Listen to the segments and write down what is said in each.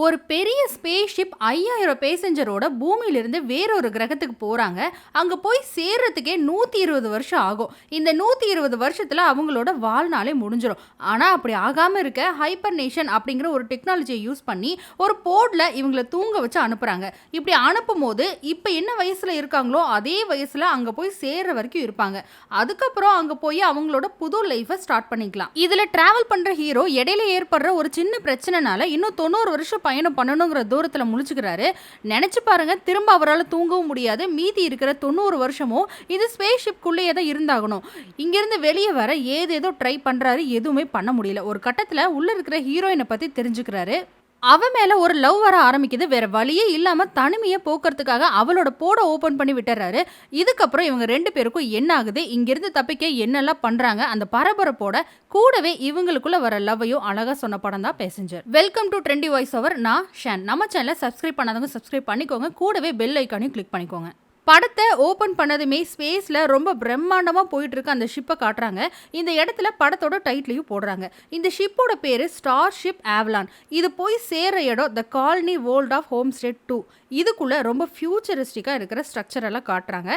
ஒரு பெரிய space ship 5000 பேசஞ்சரோட பூமியிலிருந்து வேறொரு கிரகத்துக்கு போறாங்க. அங்க போய் சேர்றதுக்கே 120 வருஷம் ஆகும். இந்த 120 வருஷத்துல அவங்களோட வாழ்நாளே முடிஞ்சிரும். ஆனா அப்படி ஆகாம இருக்க ஹைபர்னேஷன் அப்படிங்கிற ஒரு டெக்னாலஜியை யூஸ் பண்ணி ஒரு போர்ட்ல இவங்கள தூங்க வச்சு அனுப்புறாங்க. இப்படி அனுப்பும்போது இப்ப என்ன வயசுல இருக்காங்களோ அதே வயசுல அங்க போய் சேர்ற வரைக்கும் இருப்பாங்க. அதுக்கப்புறம் அங்க போய் அவங்களோட புது லைஃபை ஸ்டார்ட் பண்ணிக்கலாம். இதுல டிராவல் பண்ற ஹீரோ இடையில ஏற்படுற ஒரு சின்ன பிரச்சனைனால இன்னும் 90 வருஷம் பயணம் பண்ணணுங்கிற தூரத்துல முழிச்சுக்கிறாரு. நினைச்சு பாருங்க, திரும்ப அவரால் தூங்கவும் முடியாது. மீதி இருக்கிற 90 வருஷமும் இது ஸ்பேஸ் ஷிப்குள்ளேயே தான் இருந்தாகணும். இங்கிருந்து வெளியே வர ஏதேதோ ட்ரை பண்றாரு, எதுவுமே பண்ண முடியல. ஒரு கட்டத்துல உள்ள இருக்கிற ஹீரோயினை பத்தி தெரிஞ்சுக்கிறாரு. அவ மேல ஒரு லவ் வர ஆரம்பிக்குது. வேற வழியே இல்லாம தனிமையை போக்குறதுக்காக அவளோட போட ஓபன் பண்ணி விட்டுறாரு. இதுக்கப்புறம் இவங்க 2 பேருக்கும் என்ன ஆகுது, இங்கிருந்து தப்பிக்க என்னெல்லாம் பண்றாங்க, அந்த பரபரப்போட கூடவே இவங்களுக்குள்ள வர லவ்வையும் அழகா சொன்ன படம் தான் passenger. Welcome to trendy voice over. நான் ஷான். நம்ம சேனலை சப்ஸ்கிரைப் பண்ணாதவங்க சப்ஸ்கிரைப் பண்ணிக்கோங்க. கூடவே பெல் ஐக்கானையும் கிளிக் பண்ணிக்கோங்க. படத்தை ஓப்பன் பண்ணதுமே ஸ்பேஸில் ரொம்ப பிரம்மாண்டமாக போயிட்டு இருக்க அந்த ஷிப்பை காட்டுறாங்க. இந்த இடத்துல படத்தோட டைட்டிலையும் போடுறாங்க. இந்த ஷிப்போட பேர் ஸ்டார் ஷிப் ஆவலான். இது போய் சேர இடம் த காலனி வேர்ல்ட் ஆஃப் ஹோம்ஸ்டெட் 2. இதுக்குள்ளே ரொம்ப ஃபியூச்சரிஸ்டிக்காக இருக்கிற ஸ்ட்ரக்சர் எல்லாம் காட்டுறாங்க.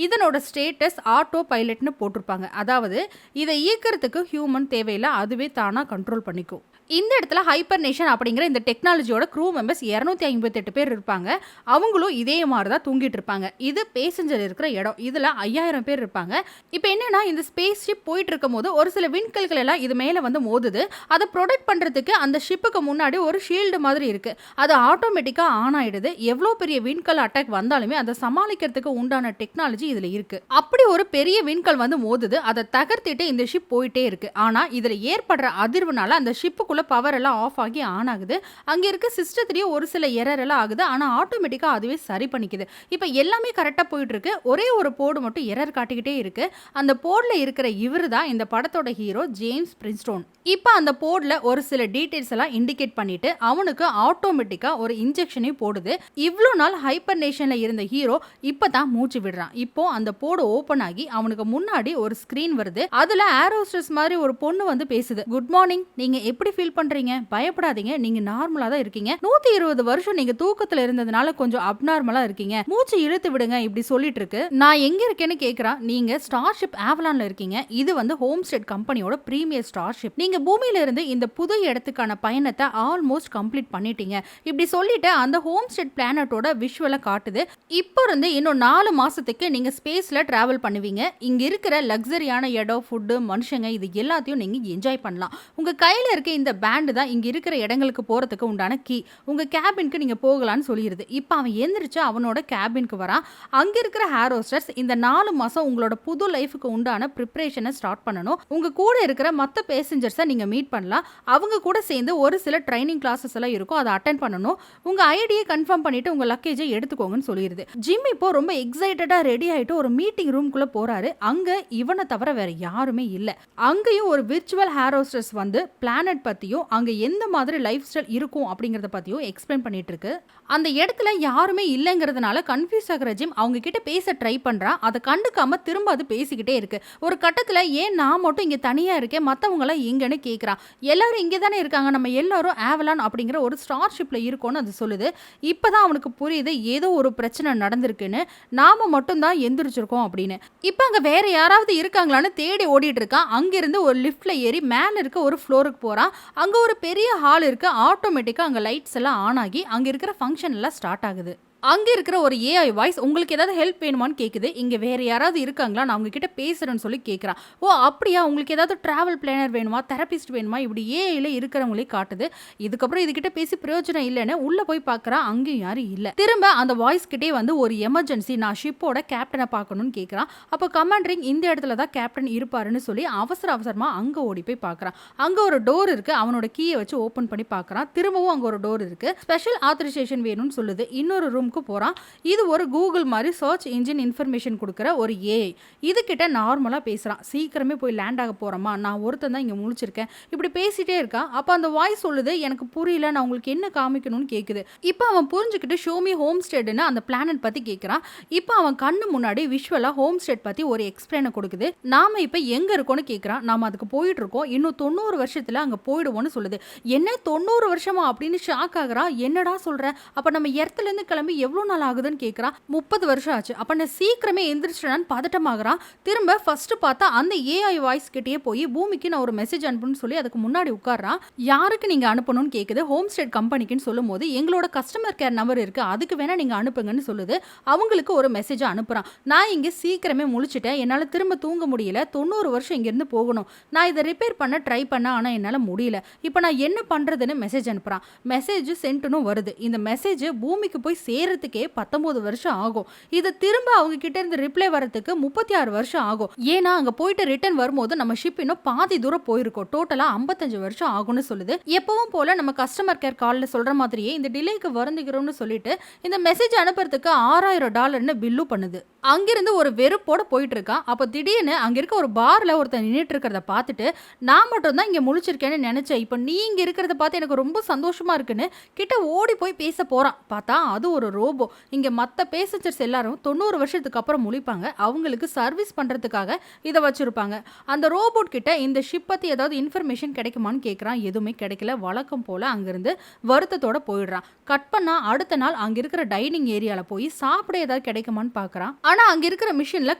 இதனோட ஸ்டேட்டஸ் ஆட்டோ பைலட்னு போட்டிருப்பாங்க. அதாவது இதை இயக்கிறதுக்கு ஹியூமன் தேவையில்லை, அதுவே தானாக கண்ட்ரோல் பண்ணிக்கும். இந்த இடத்துல ஹைபர்னேஷன் அப்படிங்கிற இந்த டெக்னாலஜியோட க்ரூ மெம்பர்ஸ் 258 பேர் இருப்பாங்க. அவங்களும் இதே மாதிரி தான் தூங்கிட்டு இருப்பாங்க. இது பேசஞ்சர் இருக்கிற இடம். இதில் 5000 பேர் இருப்பாங்க. இப்போ என்னன்னா, இந்த ஸ்பேஸ் ஷிப் போயிட்டு இருக்கும் போது ஒரு சில விண்கல்கள் எல்லாம் இது மேலே வந்து மோதுது. அதை ப்ரொடெக்ட் பண்ணுறதுக்கு அந்த ஷிப்புக்கு முன்னாடி ஒரு ஷீல்டு மாதிரி இருக்கு. அது ஆட்டோமேட்டிக்காக ஆன் ஆயிடுது. எவ்வளோ பெரிய விண்கல் அட்டாக் வந்தாலுமே அதை சமாளிக்கிறதுக்கு உண்டான டெக்னாலஜி இதில் இருக்கு. அப்படி ஒரு பெரிய விண்கல் வந்து மோதுது. அதை தகர்த்திட்டு இந்த ஷிப் போயிட்டே இருக்கு. ஆனால் இதில் ஏற்படுற அதிர்வுனால அந்த ஷிப்புக்குள்ள பவர் எல்லாம் ஆஃப் ஆகி ஆன் ஆகுது. அங்க இருக்க சிஸ்டத்திலேயே ஒரு சில எரர் எல்லாம் ஆகுது. ஆனா ஆட்டோமேட்டிக்கா அதுவே சரி பண்ணிக்குது. இப்போ எல்லாமே கரெக்டா போயிட்டு இருக்கு. ஒரே ஒரு போர்டு மட்டும் எரர் காட்டிக்கிட்டே இருக்கு. அந்த போர்ட்ல இருக்கிற இவரு தான் இந்த படத்தோட ஹீரோ ஜேம்ஸ் பிரின்ஸ்டோன். இப்போ அந்த போர்ட்ல ஒரு சில டீடைல்ஸ் எல்லாம் இண்டிகேட் பண்ணிட்டு அவனுக்கு ஆட்டோமேட்டிக்கா ஒரு இன்ஜெக்ஷனே போடுது. இவ்வளோ நாள் ஹைபர்னேஷன்ல இருந்த ஹீரோ இப்பதான் மூச்சு விடுறான். இப்போ அந்த போர்டு ஓபன் ஆகி அவனுக்கு முன்னாடி ஒரு ஸ்கிரீன் வருது. அதுல ஏரோஸ்டஸ் மாதிரி ஒரு பொண்ணு வந்து பேசுது. குட் மார்னிங், நீங்க எப்படி ஃபீல் பண்றீங்க? பயப்படாதீங்க, நீங்க நார்மலா தான் இருக்கீங்க. 120 வருஷம் நீங்க தூக்கத்துல இருந்ததுனால கொஞ்சம் அப்நார்மலா இருக்கீங்க. மூச்சு இழுத்து விடுங்க இப்படி சொல்லிட்டு இருக்கு. நான் எங்க இருக்கேன்னு கேக்குறா. நீங்க ஸ்டார்ஷிப் ஆவலான்ல இருக்கீங்க. இது வந்து ஹோம்ஸ்டெட் கம்பெனியோட பிரீமியர் ஸ்டார்ஷிப். நீங்க பூமியில இருந்து இந்த புது இடத்துக்கான பயணத்தை ஆல்மோஸ்ட் கம்ப்ளீட் பண்ணிட்டீங்க. இப்படி சொல்லிட்டு அந்த ஹோம்ஸ்டெட் பிளானட்டோட விஷுவலை காட்டுது. இப்போ இருந்து இன்னும் 4 மாசத்துக்கு நீங்க ஸ்பேஸ்ல டிராவல் பண்ணுவீங்க. இங்க இருக்கிற லக்ஸரியான இடம், ஃபுட்டு, மனுஷங்க இது எல்லாத்தையும் நீங்க என்ஜாய் பண்ணலாம். உங்க கையில இருக்க இந்த பேண்டு தான் இங்க இருக்கிற இடங்களுக்கு போறதுக்கு உண்டான கீ. உங்க கேபினுக்கு நீங்க போகலான்னு சொல்லிடுது. இப்போ அவன் எந்திரிச்சு அவனோட கேபினுக்கு வரான். அங்க இருக்கிற ஹேரோஸ்டர்ஸ் இந்த 4 மாசம் உங்களோட புது லைஃபுக்கு உண்டான ப்ரிப்பரேஷனை ஸ்டார்ட் பண்ணணும். உங்க கூட இருக்கிற மற்ற பேசஞ்சர்ஸை நீங்க மீட் பண்ணலாம். அவங்க கூட சேர்ந்து ஒரு சில ட்ரைனிங் கிளாஸஸ் எல்லாம் இருக்கும், அதை அட்டென்ட் பண்ணணும். உங்க ஐடியை கன்ஃபார்ம் பண்ணிட்டு உங்க லக்கேஜை எடுத்துக்கோங்கன்னு சொல்லிடுது. ஜிம் இப்போ ரொம்ப எக்ஸைட்டடா ரெடி ஆயிட்டு ஒரு மீட்டிங் ரூம்குள்ள போறாரு. அங்க இவனை தவிர வேற யாருமே இல்ல. அங்கேயும் ஒரு விர்ச்சுவல் ஹேரோஸ்டர்ஸ் வந்து பிளானட் பத்தியும் அங்க எந்த மாதிரி லைஃப் ஸ்டைல் இருக்கும் அப்படிங்கறத பத்தியும் எக்ஸ்பிளைன் பண்ணிட்டு இருக்கு. அந்த இடத்துல யாருமே இல்லைங்கிறதுனால கன்ஃபியூஸ் ஆகிற ஜிம் அவங்க கிட்ட பேச ட்ரை பண்றான். அதை கண்டுக்காம திரும்ப அது பேசிக்கிட்டே இருக்கு. ஒரு கட்டத்துல ஏன் நான் மட்டும் இங்க தனியா இருக்கேன், மத்தவங்க எல்லாம் எங்கன்னு கேக்குறான். எல்லாரும் இங்கே தானே இருக்காங்க, நம்ம எல்லாரும் ஆவலான் அப்படிங்கிற ஒரு ஸ்டார்ஷிப்ல இருக்கோம்னு அது சொல்லுது. இப்பதான் அவனுக்கு புரியுது ஏதோ ஒரு பிரச்சனை நடந்திருக்குன்னு, நாம மட்டும் தான் எந்திரிச்சிருக்கோம் அப்படின்னு. இப்ப அங்க வேற யாராவது இருக்காங்களான்னு தேடி ஓடிட்டு இருக்கான். அங்கிருந்து ஒரு லிஃப்ட்ல ஏறி மேல இருக்க ஒரு ஃப்ளோருக்கு போறான். அங்க ஒரு பெரிய ஹால் இருக்கு. ஆட்டோமேட்டிக்கா அங்க லைட்ஸ் எல்லாம் ஆன் ஆகி அங்க இருக்கிற ஃபங்க்ஷன் எல்லாம் ஸ்டார்ட் ஆகுது. அங்க இருக்கிற ஒரு ஏஐ வாய்ஸ் உங்களுக்கு ஏதாவது ஹெல்ப் வேணுமான்னு கேக்குது. இங்க வேற யாராவது இருக்காங்களா, நான் அவங்க கிட்ட பேசுறேன்னு சொல்லி கேட்கறான். ஓ அப்படியா, உங்களுக்கு ஏதாவது டிராவல் பிளானர் வேணுமா, தெரபிஸ்ட் வேணுமா, இப்படி ஏஐல இருக்கிறவங்களே காட்டுது. இதுக்கப்புறம் இதுகிட்ட பேசி பிரயோஜனம் இல்லைன்னு உள்ள போய் பார்க்கறான். அங்கேயும் யாரும் இல்ல. திரும்ப அந்த வாய்ஸ் கிட்டே வந்து ஒரு எமர்ஜென்சி, நான் ஷிப்போட கேப்டனை பார்க்கணும்னு கேட்கறான். அப்போ கமாண்டரிங் இந்த இடத்துல தான் கேப்டன் இருப்பாருன்னு சொல்லி அவசரமா அங்க ஓடி போய் பார்க்கறான். அங்க ஒரு டோர் இருக்கு. அவனோட கீயை வச்சு ஓபன் பண்ணி பார்க்கறான். திரும்பவும் அங்க ஒரு டோர் இருக்கு. ஸ்பெஷல் ஆத்தரைசேஷன் வேணும்னு சொல்லுது. இன்னொரு ரூம் சிஸ்டம்க்கு போறான். இது ஒரு கூகுள் மாதிரி சர்ச் இன்ஜின் இன்ஃபர்மேஷன் குடுக்குற ஒரு ஏஐ. இதுகிட்ட நார்மலா பேசுறான். "சீக்கிரமே போய் லேண்ட் ஆக போறோமா? நான் ஒருத்தன் தான் இங்க முழிச்சிருக்கேன்." இப்படி பேசிட்டே இருக்கான். அப்ப அந்த வாய்ஸ் சொல்லுது, "எனக்கு புரியல. நான் உங்களுக்கு என்ன காமிக்கணும்னு?" கேக்குது. இப்ப அவன் புரிஞ்சுக்கிட்டு ஷோ மீ ஹோம் ஸ்டேட்ன்னு அந்த பிளானட் பத்தி கேக்குறான். இப்ப அவன் கண்ணு முன்னாடி விஷுவலா ஹோம் ஸ்டேட் பத்தி ஒரு எக்ஸ்பிளைன கொடுக்குது. நாம இப்ப எங்க இருக்கோம்னு கேக்குறான். நாம அதுக்கு போயிட்டு இருக்கோம். இன்னும் 90 வருஷத்துல அங்க போயிடுவோம்னு சொல்லுது. என்ன 90 வருஷமா அப்படின்னு ஷாக் ஆகுறா. என்னடா சொல்ற? அப்ப நம்ம எர்த்ல இருந்து கிளம்பி எவ்வளவு நாள் ஆகுதுன்னு கேக்குறான். 30 வருஷம் ஆச்சு. அப்ப நான் சீக்கிரமே எந்திரிச்சிட்டேன்னு பதட்டமாகறான். திரும்ப ஃபர்ஸ்ட் பார்த்தா அந்த ஏஐ வாய்ஸ் கிட்டயே போய் பூமிக்கு நான் ஒரு மெசேஜ் அனுப்பணும்னு சொல்லி அதுக்கு முன்னாடி உட்கார்றான். யாருக்கு நீங்க அனுப்பணும்னு கேக்குது. ஹோம் ஸ்டேட் கம்பெனிக்குன்னு சொல்லும்போது எங்களோட கஸ்டமர் கேர் நம்பர் இருக்கு. அதுக்கு வேணா நீங்க அனுப்புங்கன்னு சொல்லுது. அவங்களுக்கு ஒரு மெசேஜ் அனுப்புறான். நான் இங்க சீக்கிரமே முழிச்சிட்டேன். என்னால திரும்ப தூங்க முடியல. 90 வருஷம் இங்க இருந்து போகணும். நான் இதை ரிப்பேர் பண்ண ட்ரை பண்ண ஆனா என்னால முடியல. இப்ப நான் என்ன பண்றதுன்னு மெசேஜ் அனுப்புறான். மெசேஜ் சென்ட்னு வருது. இந்த மெசேஜ் பூமிக்கு போய் சேர்றதுக்கே 19 வருஷம் ஆகும். இது திரும்ப அவங்க கிட்ட இருந்து ரிப்ளை வரதுக்கு 36 வருஷம் ஆகும். ஏன்னா அங்க போயிட்டு ரிட்டர்ன் வரும்போது நம்ம ஷிப் இன்னும் பாதி தூரம் போயிருக்கோம். டோட்டலா 55 வருஷம் ஆகும்னு சொல்லுது. எப்பவும் போல நம்ம கஸ்டமர் கேர் கால்ல சொல்ற மாதிரியே இந்த டிலேக்கு வருந்துகிறோம்னு சொல்லிட்டு இந்த மெசேஜ் அனுப்புறதுக்கு $6000 பில்லு பண்ணுது. அங்கிருந்து ஒரு வெறுப்போட போயிட்டு இருக்கான். அப்ப திடீர்னு அங்க இருக்க ஒரு பார்ல ஒருத்தன் நின்னுட்டு இருக்கிறத பார்த்துட்டு, நான் மட்டும் தான் இங்க முழிச்சிருக்கேன்னு நினைச்சேன். இப்ப நீ இங்க இருக்கிறத பார்த்து எனக்கு ரொம்ப சந்தோஷமா இருக்குன்னு கிட்ட ஓடி போய் பேச போறான். பார்த்தா அது ஒரு ரோபோ. இங்க மத்த பேசஞ்சர்ஸ் எல்லாரும் 90 வருஷத்துக்கு அப்புறம் முழிப்பாங்க. அவங்களுக்கு சர்வீஸ் பண்றதுக்காக இத வச்சிருப்பாங்க. அந்த ரோபோட் கிட்ட இந்த ஷிப் பத்தி ஏதாவது இன்ஃபர்மேஷன் கிடைக்குமான்னு கேக்குறான். எதுவுமே கிடைக்கல. வழக்கம் போல அங்கிருந்து வருத்தத்தோட போயிடுறான். கட் பண்ணா அடுத்த நாள் அங்க இருக்கிற டைனிங் ஏரியால போய் சாப்பிட ஏதாவது கிடைக்குமான்னு பார்க்கறான். ஆனா அங்க இருக்கிற மிஷின்ல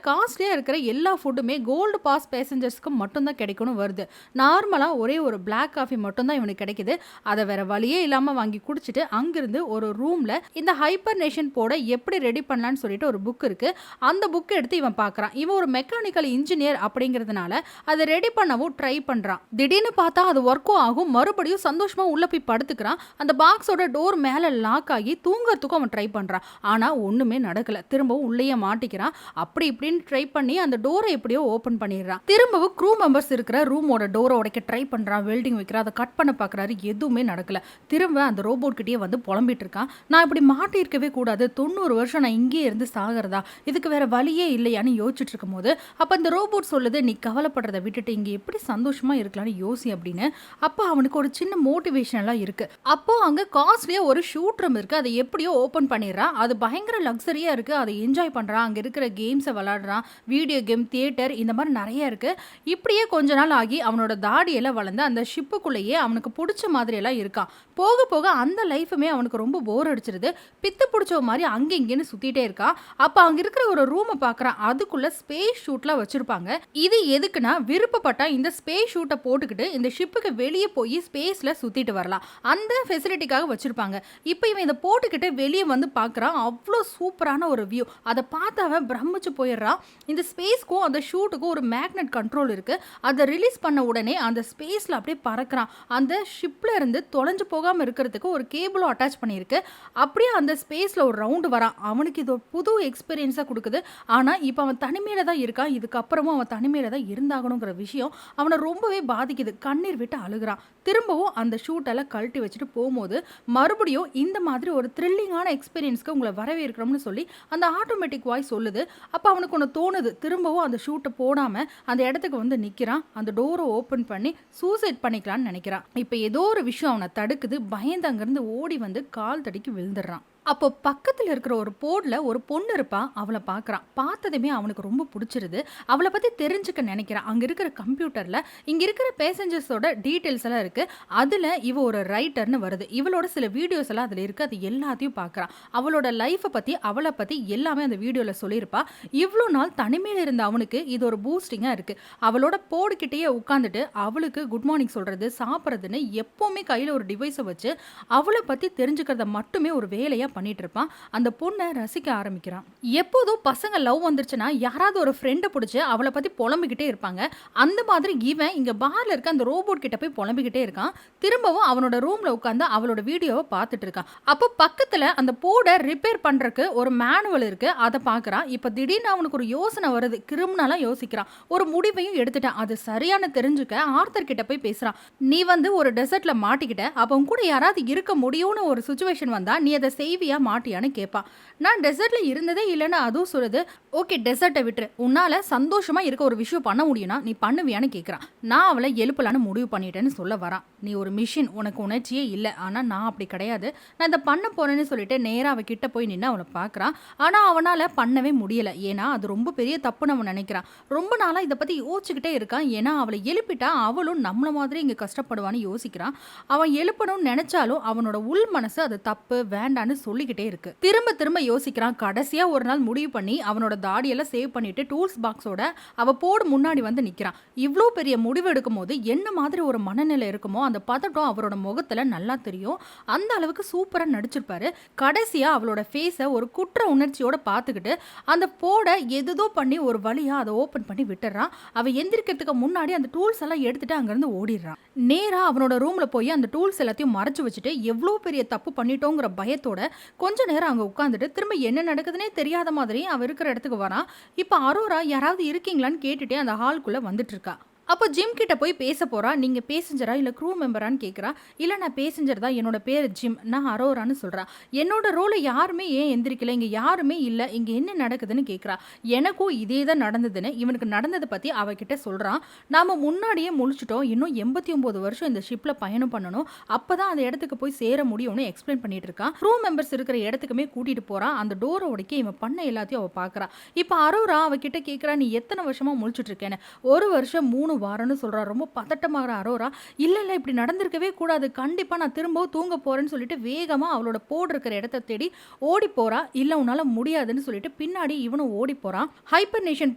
காஸ்ட்லியா இருக்கிற எல்லா ஃபுட்டுமே கோல்டு பாஸ் பேசஞ்சர்ஸ்க்கு மட்டும் தான் கிடைக்கும்னு வருது. நார்மலா ஒரே ஒரு பிளாக் காஃபி மட்டும் தான் இவனுக்கு கிடைக்குது. அதை வேற வழியே இல்லாம வாங்கி குடிச்சிட்டு அங்கிருந்து ஒரு ரூம்ல இந்த ஹைபர்னேஷன் போட எப்படி ரெடி பண்ணலாம்னு சொல்லிட்டு ஒரு புக் இருக்கு. அந்த புக் எடுத்து இவன் பார்க்கறான். இவன் ஒரு மெக்கானிக்கல் இன்ஜினியர் அப்படிங்கிறதுனால அதை ரெடி பண்ணவும் ட்ரை பண்றான். திடீர்னு பார்த்தா அது ஒர்க்கும் ஆகும். மறுபடியும் சந்தோஷமா உள்ள போய் படுத்துக்கிறான். அந்த பாக்ஸோட டோர் மேல லாக் ஆகி தூங்கறதுக்கும் அவன் ட்ரை பண்றான். ஆனா ஒண்ணுமே நடக்கல. திரும்பவும் உள்ளேயே மாட்டிக்கிறான். அப்படி இப்படின்னு ட்ரை பண்ணி அந்த டோரை எப்படியோ ஓபன் பண்ணிடுறான். திரும்பவும் க்ரூ மெம்பர்ஸ் இருக்கிற ரூமோட டோரை உடைக்க ட்ரை பண்றான். வெல்டிங் வைக்கிறான். அதை கட் பண்ண பார்க்கறாரு. எதுவுமே நடக்கல. திரும்ப அந்த ரோபோட் கிட்டயே வந்து புலம்பிட்டு இருக்கான். நான் இப்படி மாட்டி இருக்கவே கூடாது. 90 வருஷம் நான் இங்கே இருந்து சாகிறதா? இதுக்கு வேற வழியே இல்லையான்னு யோசிச்சுட்டு இருக்கும் போது அப்ப அந்த ரோபோட் சொல்லுது, நீ கவலைப்படுறதை விட்டுட்டு இங்க எப்படி சந்தோஷமா இருக்கலாம்னு யோசி அப்படின்னு. அப்ப அவனுக்கு ஒரு சின்ன மோட்டிவேஷன் எல்லாம் இருக்கு. அப்போ அங்க காஸ்ட்லியா ஒரு ஷூட் ரூம் இருக்கு. அதை எப்படியோ ஓபன் பண்ணிடுறான். அது பயங்கர லக்ஸரியா இருக்கு. அதை என்ஜாய் பண்றான். அங்க இருக்கிற கேம்ஸை விளையாடுறான். வீடியோ கேம், தியேட்டர் இந்த மாதிரி நிறைய இருக்கு. இப்படியே கொஞ்ச நாள் ஆகி அவனோட தாடியெல்லாம் வளர்ந்து அந்த ஷிப்புக்குள்ளேயே அவனுக்கு பிடிச்ச மாதிரி எல்லாம் இருக்கான். போக போக அந்த லைஃபுமே அவனுக்கு ரொம்ப போர் அடிச்சிருது. பித்து பிடிச்ச மாதிரி அங்கே இங்கேன்னு சுத்திட்டே இருக்கான். அப்ப அங்க இருக்கிற ஒரு ரூமை பார்க்கறான். அதுக்குள்ள ஸ்பேஸ் ஷூட்லாம் வச்சிருப்பாங்க. இது எதுக்குன்னா விருப்பப்பட்டா இந்த ஸ்பேஸ் ஷூட்டை போட்டுக்கிட்டு இந்த ஷிப்புக்கு வெளியே போய் ஸ்பேஸ்ல சுத்திட்டு வரலாம். அந்த ஃபெசிலிட்டிக்காக வச்சிருப்பாங்க. இப்போ இவன் இதை போட்டுக்கிட்டு வெளியே வந்து பார்க்கறான். அவ்வளோ சூப்பரான ஒரு வியூ. அதை பார்த்து அவன் பிரமிச்சு போயிடுறான். இந்த ஸ்பேஸ்க்கும் அந்த ஷூட்டுக்கும் ஒரு மேக்னெட் கண்ட்ரோல் இருக்கு. அதை ரிலீஸ் பண்ண உடனே அந்த ஸ்பேஸ்ல அப்படியே பறக்கிறான். அந்த ஷிப்ல இருந்து தொலைஞ்சு போகாம இருக்கிறதுக்கு ஒரு கேபிளும் அட்டாச் பண்ணியிருக்கு. அப்படியே அந்த ஸ்பேஸ்ல ஒரு ரவுண்டு வரான். அவனுக்கு இது ஒரு புது எக்ஸ்பீரியன்ஸா கொடுக்குது. ஆனா இப்போ அவன் தனிமையில தான் இருக்கான். இதுக்கப்புறமும் அவன் தனிமையில தான் இருந்தாகணுங்கிற விஷயம் அவனை ரொம்பவே பாதிக்குது. கண்ணீர் விட்டு அழுகிறான். திரும்பவும் அந்த ஷூட்டெல்லாம் கழட்டி வச்சுட்டு போகும்போது மறுபடியும் இந்த மாதிரி ஒரு த்ரில்லிங்கான எக்ஸ்பீரியன்ஸ்க்கு உங்களை வரவேற்கிறோம்னு சொல்லி அந்த ஆட்டோமேட்டிக் வாய்ஸ் சொல்லுது. அப்போ அவனுக்கு ஒன்று தோணுது. திரும்பவும் அந்த ஷூட்டை போடாம அந்த இடத்துக்கு வந்து நிற்கிறான். அந்த டோரை ஓப்பன் பண்ணி சூசைட் பண்ணிக்கலான்னு நினைக்கிறான். இப்போ ஏதோ ஒரு விஷயம் அவனை தடுக்குது. பயந்து அங்கிருந்து ஓடி வந்து கால் தடிக்கு விழுந்துடுறான். அப்போ பக்கத்துல இருக்கிற ஒரு போர்ட்ல ஒரு பொண்ணு இருப்பா. அவளை பார்க்கறான். பார்த்ததுமே அவனுக்கு ரொம்ப பிடிச்சிருது. அவளை பத்தி தெரிஞ்சுக்க நினைக்கிறான். அங்க இருக்கிற கம்ப்யூட்டர்ல இங்க இருக்கிற பேசஞ்சர்ஸோட டீட்டெயில்ஸ் எல்லாம் இருக்கு. அதுல இவ ஒரு ரைட்டர்னு வருது. இவளோட சில வீடியோஸ் எல்லாம் அதுல இருக்கு. அது எல்லாத்தையும் பார்க்கறான். அவளோட லைஃப்பை பத்தி அவளை பத்தி எல்லாமே அந்த வீடியோல சொல்லியிருப்பா. இவ்வளோ நாள் தனிமையில இருந்த அவனுக்கு இது ஒரு பூஸ்டிங்கா இருக்கு. அவளோட போர்டு கிட்டேயே உட்காந்துட்டு அவளுக்கு குட் மார்னிங் சொல்றது, சாப்பிட்றதுன்னு எப்பவுமே கையில ஒரு டிவைஸை வச்சு அவளை பத்தி தெரிஞ்சுக்கிறத மட்டுமே ஒரு வேலையா பண்ணிட்டு இருப்பான். அந்த பொண்ணை ரசிக்க ஆரம்பிக்கிறான். எப்போதும் பசங்க லவ் வந்துருச்சுன்னா யாராவது ஒரு ஃப்ரெண்டை பிடிச்சி அவளை பத்தி புலம்பிக்கிட்டே இருப்பாங்க. அந்த மாதிரி இவன் இங்க பார்ல இருக்க அந்த ரோபோட் கிட்ட போய் புலம்பிக்கிட்டே இருக்கான். திரும்பவும் அவனோட ரூம்ல உட்காந்து அவளோட வீடியோவை பார்த்துட்டு இருக்கான். அப்போ பக்கத்துல அந்த போர்டை ரிப்பேர் பண்றதுக்கு ஒரு மேனுவல் இருக்கு. அதை பார்க்கறான். இப்ப திடீர்னு அவனுக்கு ஒரு யோசனை வருது. கிரிமினலா யோசிக்கிறான். ஒரு முடிவையும் எடுத்துட்டான். அது சரியான தெரிஞ்சுக்க ஆர்த்தர் கிட்ட போய் பேசுறான். நீ வந்து ஒரு டெசர்ட்ல மாட்டிக்கிட்ட. அப்ப உன் கூட யாராவது இருக்க முடியும்னு ஒரு சுச்சுவேஷன் வந்தா நீ அதை செய்வே செய்வியா மாட்டியான்னு கேட்பான். நான் டெசர்ட்ல இருந்ததே இல்லைன்னு அதுவும் சொல்லுது. ஓகே டெசர்ட்டை விட்டுரு, உன்னால சந்தோஷமா இருக்க ஒரு விஷயம் பண்ண முடியும்னா நீ பண்ணுவியான்னு கேட்குறான். நான் அவளை எழுப்பலான்னு முடிவு பண்ணிட்டேன்னு சொல்ல வரான். நீ ஒரு மிஷின், உனக்கு உணர்ச்சியே இல்லை, ஆனால் நான் அப்படி கிடையாது, நான் இதை பண்ண போறேன்னு சொல்லிட்டு நேராக அவ கிட்ட போய் நின்று அவளை பார்க்குறான். ஆனால் அவனால் பண்ணவே முடியலை, ஏன்னா அது ரொம்ப பெரிய தப்புன்னு அவன் நினைக்கிறான். ரொம்ப நாளாக இதை பற்றி யோசிச்சுக்கிட்டே இருக்கான். ஏன்னா அவளை எழுப்பிட்டா அவளும் நம்மள மாதிரி இங்கே கஷ்டப்படுவான்னு யோசிக்கிறான். அவன் எழுப்பணும்னு நினைச்சாலும் அவனோட உள் மனசு அது தப்பு வேண்டான்னு சொல்லிக்கிட்டே இருக்கு. திரும்ப திரும்ப யோசிக்கிறான். கடைசியா ஒரு நாள் முடிவு பண்ணி அவனோட தாடியெல்லாம் சேவ் பண்ணிட்டு டூல்ஸ் பாக்ஸோட அவ போர்டு முன்னாடி வந்து நிக்கிறான். இவ்வளோ பெரிய முடிவு எடுக்கும் போது என்ன மாதிரி ஒரு மனநிலை இருக்குமோ அந்த பதட்டம் அவரோட முகத்துல நல்லா தெரியும். அந்த அளவுக்கு சூப்பரா நடிச்சிருப்பாரு. கடைசியா அவளோட ஃபேஸை ஒரு குற்ற உணர்ச்சியோட பார்த்துக்கிட்டு அந்த போர்டை எதுதோ பண்ணி ஒரு வழியா அதை ஓப்பன் பண்ணி விட்டுறான். அவ எந்திரிக்கிறதுக்கு முன்னாடி அந்த டூல்ஸ் எல்லாம் எடுத்துட்டு அங்கிருந்து ஓடிடுறான். நேரா அவனோட ரூம்ல போய் அந்த டூல்ஸ் எல்லாத்தையும் மறைச்சு வச்சுட்டு எவ்வளோ பெரிய தப்பு பண்ணிட்டோங்கிற பயத்தோட கொஞ்ச நேரம் அங்க உட்காந்துட்டு திரும்ப என்ன நடக்குதுன்னே தெரியாத மாதிரி அவ இருக்கிற இடத்துக்கு வரான். இப்ப அரோரா யாராவது இருக்கீங்களான்னு கேட்டுட்டே அந்த ஹால்குள்ள வந்துட்டு இருக்கா. அப்போ ஜிம் கிட்ட போய் பேச போறா. நீங்க பேசஞ்சரா இல்ல க்ரூ மெம்பரான்னு கேட்குறா. இல்ல நான் பேசஞ்சர் தான், என்னோட பேர் ஜிம், நான் அரோரான்னு சொல்றா. என்னோட ரோல யாருமே ஏன் எந்திரிக்கல, இங்க யாருமே இல்ல, இங்க என்ன நடக்குதுன்னு கேட்குறா. எனக்கும் இதே தான் நடந்ததுன்னு இவனுக்கு நடந்ததை பத்தி அவகிட்ட சொல்றான். நாம முன்னாடியே முழிச்சிட்டோம், இன்னும் 89 வருஷம் இந்த ஷிப்ல பயணம் பண்ணணும், அப்பதான் அந்த இடத்துக்கு போய் சேர முடியும்னு எக்ஸ்பிளைன் பண்ணிட்டு இருக்கான். க்ரூ மெம்பர்ஸ் இருக்கிற இடத்துக்குமே கூட்டிட்டு போறான். அந்த டோரை உடைக்க இவன் பண்ண எல்லாத்தையும் அவ பாக்குறா. இப்ப அரோரா அவகிட்ட கேட்குறா, நீ எத்தனை வருஷமா முழிச்சிட்டு இருக்கேன்னு. 1 வருஷம் 3 வாரம்னு சொல்றா. ரொம்ப பதட்டமாகற அரோரா, இல்ல இல்ல இப்படி நடந்திருக்கவே கூடாது, கண்டிப்பா நான் திரும்பவும் தூங்க போறேன்னு சொல்லிட்டு வேகமா அவளோட போர்டு இருக்கிற இடத்த தேடி ஓடி போறா. இல்ல உன்னால முடியாதுன்னு சொல்லிட்டு பின்னாடி இவனும் ஓடி போறான். ஹைபர்னேஷன்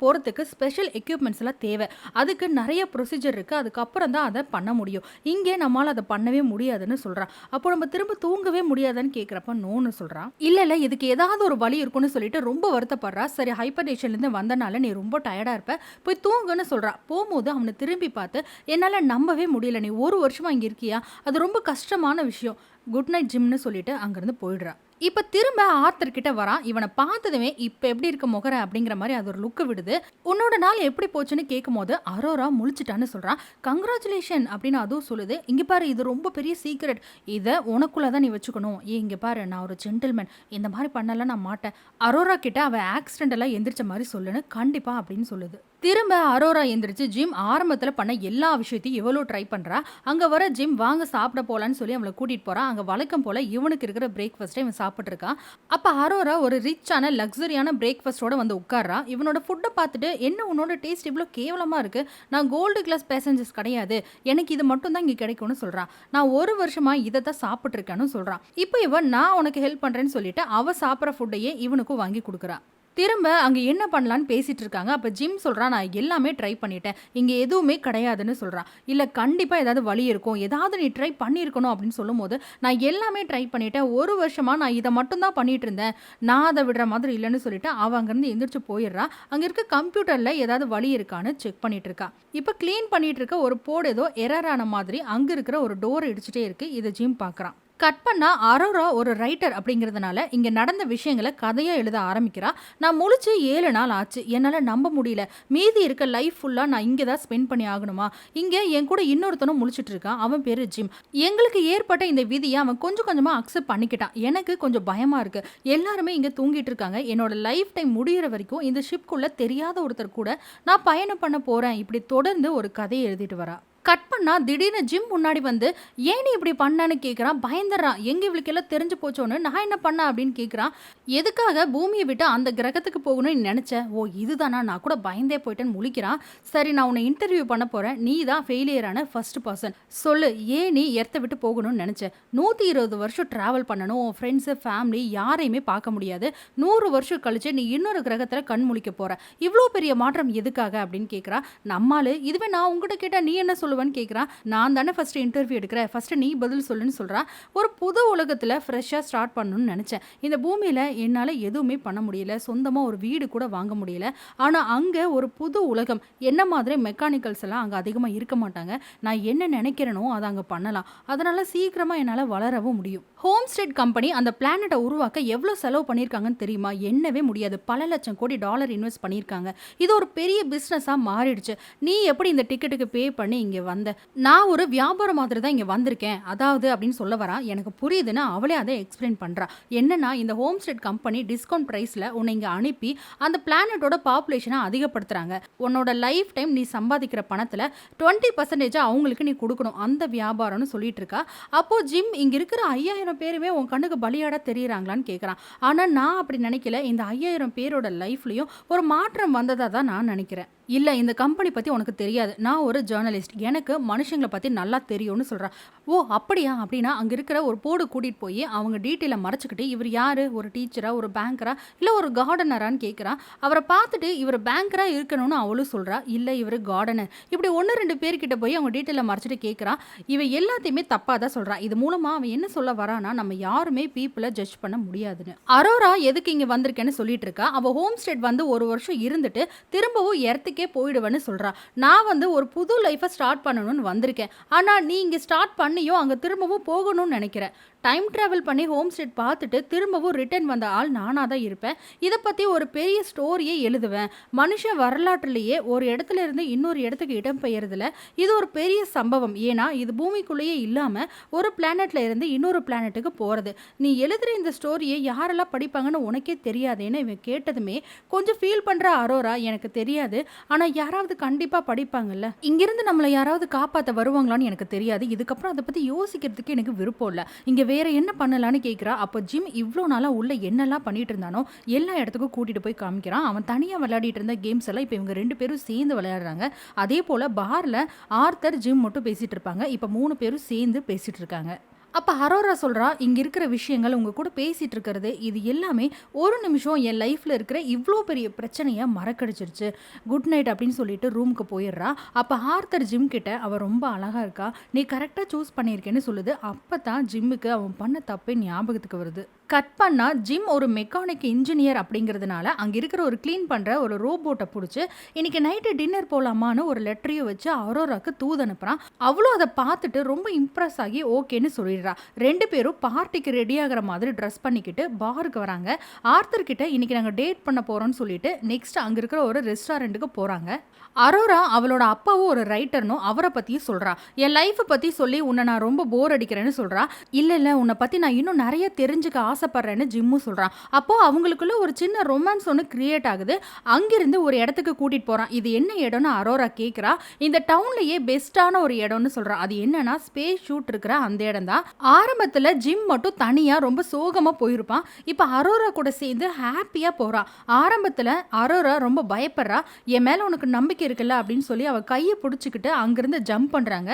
போறதுக்கு ஸ்பெஷல் எக்யூப்மெண்ட்ஸ் எல்லாம் தேவை, அதுக்கு நிறைய ப்ரொசீஜர் இருக்கு, அதுக்கப்புறம் தான் அதை பண்ண முடியும், இங்கே நம்மளால அதை பண்ணவே முடியாதுன்னு சொல்றான். அப்போ நம்ம திரும்ப தூங்கவே முடியாதுன்னு கேட்குறப்ப நோன்னு சொல்றான். இல்ல இல்ல இதுக்கு ஏதாவது ஒரு வழி இருக்கும்னு சொல்லிட்டு ரொம்ப வருத்தப்படுறா. சரி ஹைபர்னேஷன்ல இருந்து வந்தனால நீ ரொம்ப டயர்டா இருப்ப, போய் தூங்குன்னு சொல்றா. போகும்போது அவனை திரும்பி பார்த்து, என்னால நம்பவே முடியல, நீ 1 வருஷமா இங்க இருக்கியா, அது ரொம்ப கஷ்டமான விஷயம், குட் நைட் ஜிம்னு சொல்லிட்டு அங்கிருந்து போயிடுறா. இப்ப திரும்ப ஆர்த்தர் கிட்ட வரான். இவனை பார்த்ததுமே இப்ப எப்படி இருக்க முகர அப்படிங்கிற மாதிரி அது ஒரு லுக்கு விடுது. உன்னோட நாள் எப்படி போச்சுன்னு கேட்கும் போது அரோரா முழிச்சிட்டான்னு சொல்றான். கங்க்ராச்சுலேஷன் அப்படின்னு அதுவும் சொல்லுது. இங்க பாரு இது ரொம்ப பெரிய சீக்ரெட், இதை உனக்குள்ளதான் நீ வச்சுக்கணும். இங்க பாரு நான் ஒரு ஜென்டில்மேன், இந்த மாதிரி பண்ணலாம் நான் மாட்டேன். அரோரா கிட்ட அவ ஆக்சிடென்டெல்லாம் எந்திரிச்ச மாதிரி சொல்லுன்னு கண்டிப்பா அப்படின்னு சொல்லுது. திரும்ப அரோரா எந்திரிச்சு ஜிம் ஆரம்பத்துல பண்ண எல்லா விஷயத்தையும் எவ்வளோ ட்ரை பண்றா. அங்க வர ஜிம் வாங்க சாப்பிட போலான்னு சொல்லி அவளை கூட்டிட்டு போறான். அங்க வழக்கம் போல இவனுக்கு இருக்கிற பிரேக்ஃபாஸ்ட்டை இவன் சாப்பிட்டு இருக்கான். அப்ப அரோரா ஒரு ரிச்சான லக்ஸரியான பிரேக்ஃபாஸ்டோட வந்து உட்கார்றா. இவனோட ஃபுட்டை பார்த்துட்டு, என்ன உன்னோட டேஸ்ட் இவ்வளோ கேவலமா இருக்கு, நான் கோல்டு கிளாஸ் பேசஞ்சர்ஸ் கிடையாது, எனக்கு இது மட்டும் தான் இங்க கிடைக்கும்னு சொல்றான். நான் 1 வருஷமா இதை தான் சாப்பிட்டு இருக்கேன்னு சொல்றான். இப்போ இவன் நான் உனக்கு ஹெல்ப் பண்றேன்னு சொல்லிட்டு அவ சாப்பிட்ற ஃபுட்டையே இவனுக்கும் வாங்கி கொடுக்குறா. திரும்ப அங்கே என்ன பண்ணலான்னு பேசிட்டு இருக்காங்க. அப்போ ஜிம் சொல்கிறான், நான் எல்லாமே ட்ரை பண்ணிட்டேன், இங்கே எதுவுமே கிடையாதுன்னு சொல்கிறான். இல்லை கண்டிப்பாக ஏதாவது வழி இருக்கும், ஏதாவது நீ ட்ரை பண்ணியிருக்கணும் அப்படின்னு சொல்லும் போது, நான் எல்லாமே ட்ரை பண்ணிட்டேன், 1 வருஷமாக நான் இதை மட்டும் தான் பண்ணிட்டு இருந்தேன், நான் அதை விடுற மாதிரி இல்லைன்னு சொல்லிட்டு அவள் அங்கேருந்து எந்திரிச்சு போயிடுறா. அங்கே இருக்க கம்ப்யூட்டரில் ஏதாவது வழி இருக்கான்னு செக் பண்ணிட்டு இருக்கா. இப்போ க்ளீன் பண்ணிட்டு இருக்க ஒரு போர்டு ஏதோ எரர் ஆன மாதிரி அங்கே இருக்கிற ஒரு டோர் இடிச்சுட்டே இருக்கு. இதை ஜிம் பார்க்குறான். கட் பண்ணா அரோரா ஒரு ரைட்டர் அப்படிங்கிறதுனால இங்கே நடந்த விஷயங்களை கதையாக எழுத ஆரம்பிக்கிறா. நான் முழிச்சு 7 நாள் ஆச்சு, என்னால் நம்ப முடியல, மீதி இருக்க லைஃப் ஃபுல்லாக நான் இங்கே தான் ஸ்பெண்ட் பண்ணி ஆகணுமா, இங்கே என் கூட இன்னொருத்தனும் முழிச்சிட்டு இருக்கான், அவன் பேர் ஜிம். எங்களுக்கு ஏற்பட்ட இந்த விதியை அவன் கொஞ்சம் கொஞ்சமாக அக்செப்ட் பண்ணிக்கிட்டான். எனக்கு கொஞ்சம் பயமாக இருக்குது, எல்லாருமே இங்கே தூங்கிட்டு இருக்காங்க, என்னோட லைஃப் டைம் முடிகிற வரைக்கும் இந்த ஷிப்குள்ளே தெரியாத ஒருத்தர் கூட நான் பயணம் பண்ண போகிறேன். இப்படி தொடர்ந்து ஒரு கதையை எழுதிட்டு வரா. கட் பண்ணா திடீர்னு ஜிம் முன்னாடி வந்து, ஏன் நீ இப்படி பண்ணான்னு கேட்குறான். பயந்துடுறான், எங்க இவளுக்கு எல்லாம் தெரிஞ்சு போச்சோன்னு. நான் என்ன பண்ண அப்படின்னு கேட்குறான். எதுக்காக பூமியை விட்டு அந்த கிரகத்துக்கு போகணும்னு நினச்சேன், ஓ இதுதானா, நான் கூட பயந்தே போயிட்டேன்னு முழிக்கிறான். சரி நான் உன்னை இன்டர்வியூ பண்ண போகிறேன், நீ தான் ஃபெயிலியரான ஃபர்ஸ்ட் பர்சன், சொல்லு ஏன் நீ எர்த்தை விட்டு போகணும்னு நினச்சேன். 120 வருஷம் ட்ராவல் பண்ணணும், உன் ஃப்ரெண்ட்ஸு ஃபேமிலி யாரையுமே பார்க்க முடியாது, 100 வருஷம் கழிச்சு நீ இன்னொரு கிரகத்தில் கண் முழிக்க போகிற, இவ்வளோ பெரிய மாற்றம் எதுக்காக அப்படின்னு கேட்குறா. நம்மால் இதுவே நான் உங்ககிட்ட கேட்டால் நீ என்ன சொல்லுவேன்னு கேட்குறான். நான் தானே ஃபர்ஸ்ட் இன்டர்வியூ எடுக்கிறேன், ஃபர்ஸ்ட் நீ பதில் சொல்லுன்னு சொல்கிறா. ஒரு புது உலகத்தில் ஃப்ரெஷ்ஷாக ஸ்டார்ட் பண்ணணும்னு நினச்சேன், இந்த பூமியில் என்னால் எதுவுமே பண்ண முடியல, சொந்தமாக ஒரு வீடு கூட வாங்க முடியல, ஆனால் அங்கே ஒரு புது உலகம், என்ன மாதிரி மெக்கானிக்கல்ஸ் எல்லாம் அங்கே அதிகமாக இருக்க மாட்டாங்க, நான் என்ன நினைக்கிறேனோ அதை அங்கே பண்ணலாம், அதனால் சீக்கிரமாக என்னால் வளரவும் முடியும். ஹோம் ஸ்டேட் கம்பெனி அந்த பிளானட்டை உருவாக்க எவ்வளோ செலவு பண்ணியிருக்காங்கன்னு தெரியுமா, எண்ணவே முடியாது, பல லட்சம் கோடி டாலர் இன்வெஸ்ட் பண்ணியிருக்காங்க, இது ஒரு பெரிய பிஸ்னஸாக மாறிடுச்சு, நீ எப்படி இந்த டிக்கெட்டுக்கு பே பண்ணி இங்கே வந்த? நான் ஒரு வியாபாரம் மாதிரி தான் இங்க வந்திருக்கேன். அதாவது அப்படின்னு சொல்ல வரா. எனக்கு புரியுதுன்னு அவளே அத எக்ஸ்பிளைன் பண்றா. என்னன்னா இந்த ஹோம் ஸ்டே கம்பெனி டிஸ்கவுண்ட் பிரைஸ்ல உன்னை இங்க அனுப்பி அந்த பிளானட்டோட பாப்புலேஷன அதிகப்படுத்துறாங்க. உன்னோட லைஃப் டைம் நீ சம்பாதிக்கிற பணத்துல 20% அவங்களுக்கு நீ குடுக்கணும். அந்த வியாபாரம்னு சொல்லிட்டு இருக்கா. அப்போ ஜிம் இங்க இருக்கிற 5000 பேருமே உன் கண்ணுக்கு பலியாடா தெரியுறாங்களான்னு கேட்குறான். ஆனா நான் அப்படி நினைக்கல. இந்த 5000 பேரோட லைஃப்லயும் ஒரு மாற்றம் வந்ததா தான் நான் நினைக்கிறேன். இல்ல இந்த கம்பெனி பத்தி உனக்கு தெரியாது. நான் ஒரு ஜர்னலிஸ்ட். எனக்கு மனுஷங்கள பத்தி நல்லா தெரியும்னு சொல்றா. ஓ! அப்படியா? அப்படின்னா அங்க இருக்கிற ஒரு போர்டு கூட்டிட்டு போய் அவங்க டீட்டெயில மறைச்சுக்கிட்டு இவர் யாரு? ஒரு டீச்சரா? ஒரு பேங்கரா? இல்ல ஒரு கார்டனரான்னு கேட்கிறா. அவர பார்த்துட்டு இவர் பேங்கரா இருக்கணும்னு அவளும் சொல்றா. இல்ல இவரு கார்டனர். இப்படி 1, 2 பேர்கிட்ட போய் அவங்க டீட்டெயில மறைச்சுட்டு கேட்கிறா. இவ எல்லாத்தையுமே தப்பா தான் சொல்றா. இது மூலமா அவன் என்ன சொல்ல வரான்னா, நம்ம யாருமே பீப்பிள ஜட்ஜ் பண்ண முடியாதுன்னு. அரோரா எதுக்கு இங்க வந்திருக்கேன்னு சொல்லிட்டு இருக்கா. அவ ஹோம் ஸ்டே வந்து 1 வருஷம் இருந்துட்டு திரும்பவும் எர்த்துக்கே போயிடுவேன்னு சொல்றா. நான் வந்து ஒரு புது லைஃப ஸ்டார்ட் பண்ணணும்னு வந்திருக்கேன். ஆனா நீ இங்க ஸ்டார்ட் பண்ணியும் அங்க திரும்பவும் போகணும்னு நினைக்கிறேன். டைம் டிராவல் பண்ணி ஹோம் ஸ்டே பார்த்துட்டு திரும்பவும் ரிட்டர்ன் வந்த ஆள் நானா தான் இருப்பேன். இத பத்தி ஒரு பெரிய ஸ்டோரியே எழுதுவேன். மனுஷ வரலாற்றிலேயே ஒரு இடத்துல இருந்து இன்னொரு இடத்துக்கு இடம் பெயர்றதுல இது ஒரு பெரிய சம்பவம். ஏன்னா இது பூமிக்குள்ளேயே இல்லாம ஒரு பிளானட்ல இருந்து இன்னொரு பிளானட்டுக்கு போறது. நீ எழுதுற இந்த ஸ்டோரியை யாரெல்லாம் படிப்பாங்கன்னு உனக்கே தெரியாதேன்னு இவன் கேட்டதுமே கொஞ்சம் ஃபீல் பண்ற அரோரா, எனக்கு தெரியாது. ஆனா யாராவது கண்டிப்பா படிப்பாங்கல்ல. இங்கிருந்து நம்மள யாராவது காப்பாத்த வருவாங்களான்னு எனக்கு தெரியாது. இதுக்கப்புறம் அதை பத்தி யோசிக்கிறதுக்கு எனக்கு விருப்பம் இல்ல. இங்க வேற என்ன பண்ணலான்னு கேட்குறா. அப்போ ஜிம் இவ்வளோ நாளா உள்ள என்னெல்லாம் பண்ணிட்டு இருந்தானோ எல்லா இடத்துக்கும் கூட்டிட்டு போய் காமிக்கிறான். அவன் தனியா விளையாடிட்டு இருந்த கேம்ஸ் எல்லாம் இப்போ இவங்க 2 பேரும் சேர்ந்து விளையாடுறாங்க. அதே போல பார்ல ஆர்த்தர், ஜிம் மட்டும் பேசிட்டு இருப்பாங்க. இப்போ 3 பேரும் சேர்ந்து பேசிட்டு இருக்காங்க. அப்ப அரோரா சொல்றா, இங்க இருக்கிற விஷயங்கள் உங்க கூட பேசிட்டு இருக்கிறது இது எல்லாமே ஒரு நிமிஷம் என் லைஃப்ல இருக்கிற இவ்ளோ பெரிய பிரச்சனைய மறக்கடிச்சிருச்சு. குட் நைட் அப்படின்னு சொல்லிட்டு ரூமுக்கு போயிடுறா. அப்ப ஆர்த்தர் ஜிம் கிட்ட அவ ரொம்ப அழகா இருக்கா, நீ கரெக்டா சூஸ் பண்ணியிருக்கேன்னு சொல்லுது. அப்பதான் ஜிம்முக்கு அவன் பண்ண தப்பே ஞாபகத்துக்கு வருது. கட் பண்ணா ஜிம் ஒரு மெக்கானிக் இன்ஜினியர் அப்படிங்கிறதுனால அங்க இருக்கிற ஒரு கிளீன் பண்ற ஒரு ரோபோட்டை பிடிச்சி இன்னைக்கு நைட்டு டின்னர் போலாமான்னு ஒரு லெட்டரையும் வச்சு அரோராக்கு தூது அனுப்புறான். அவளும் அதை பார்த்துட்டு ரொம்ப இம்ப்ரெஸ் ஆகி ஓகேன்னு சொல்லிடுறா. 2 பேரும் பார்ட்டிக்கு ரெடி ஆகிற மாதிரி ட்ரெஸ் பண்ணிக்கிட்டு பாருக்கு வராங்க. ஆர்த்தர் கிட்ட இன்னைக்கு நாங்கள் டேட் பண்ண போறோம்னு சொல்லிட்டு நெக்ஸ்ட் அங்க இருக்கிற ஒரு ரெஸ்டாரண்ட்டுக்கு போறாங்க. அரோரா அவளோட அப்பாவும் ஒரு ரைட்டர்னும் அவரை பத்தியும் சொல்றா. என் லைஃப்பை பத்தி சொல்லி உன்னை நான் ரொம்ப போர் அடிக்கிறேன்னு சொல்றா. இல்ல உன்னை பத்தி நான் இன்னும் நிறைய தெரிஞ்சுக்க ஆசைப்படுறேன்னு ஜிம்மும் சொல்றான். அப்போ அவங்களுக்குள்ள ஒரு சின்ன ரொமான்ஸ் ஒன்று கிரியேட் ஆகுது. அங்கிருந்து ஒரு இடத்துக்கு கூட்டிட்டு போறான். இது என்ன இடம்னு அரோரா கேட்கிறா. இந்த டவுன்லயே பெஸ்டான ஒரு இடம்னு சொல்றான். அது என்னன்னா ஸ்பேஸ் ஷூட் இருக்கிற அந்த இடம் தான். ஆரம்பத்துல ஜிம் மட்டும் தனியா ரொம்ப சோகமா போயிருப்பான். இப்ப அரோரா கூட சேர்ந்து ஹாப்பியா போறான். ஆரம்பத்துல அரோரா ரொம்ப பயப்படுறா. என் மேல உனக்கு நம்பிக்கை இருக்குல்ல அப்படின்னு சொல்லி அவ கையை பிடிச்சிக்கிட்டு அங்கிருந்து ஜம்ப் பண்றாங்க.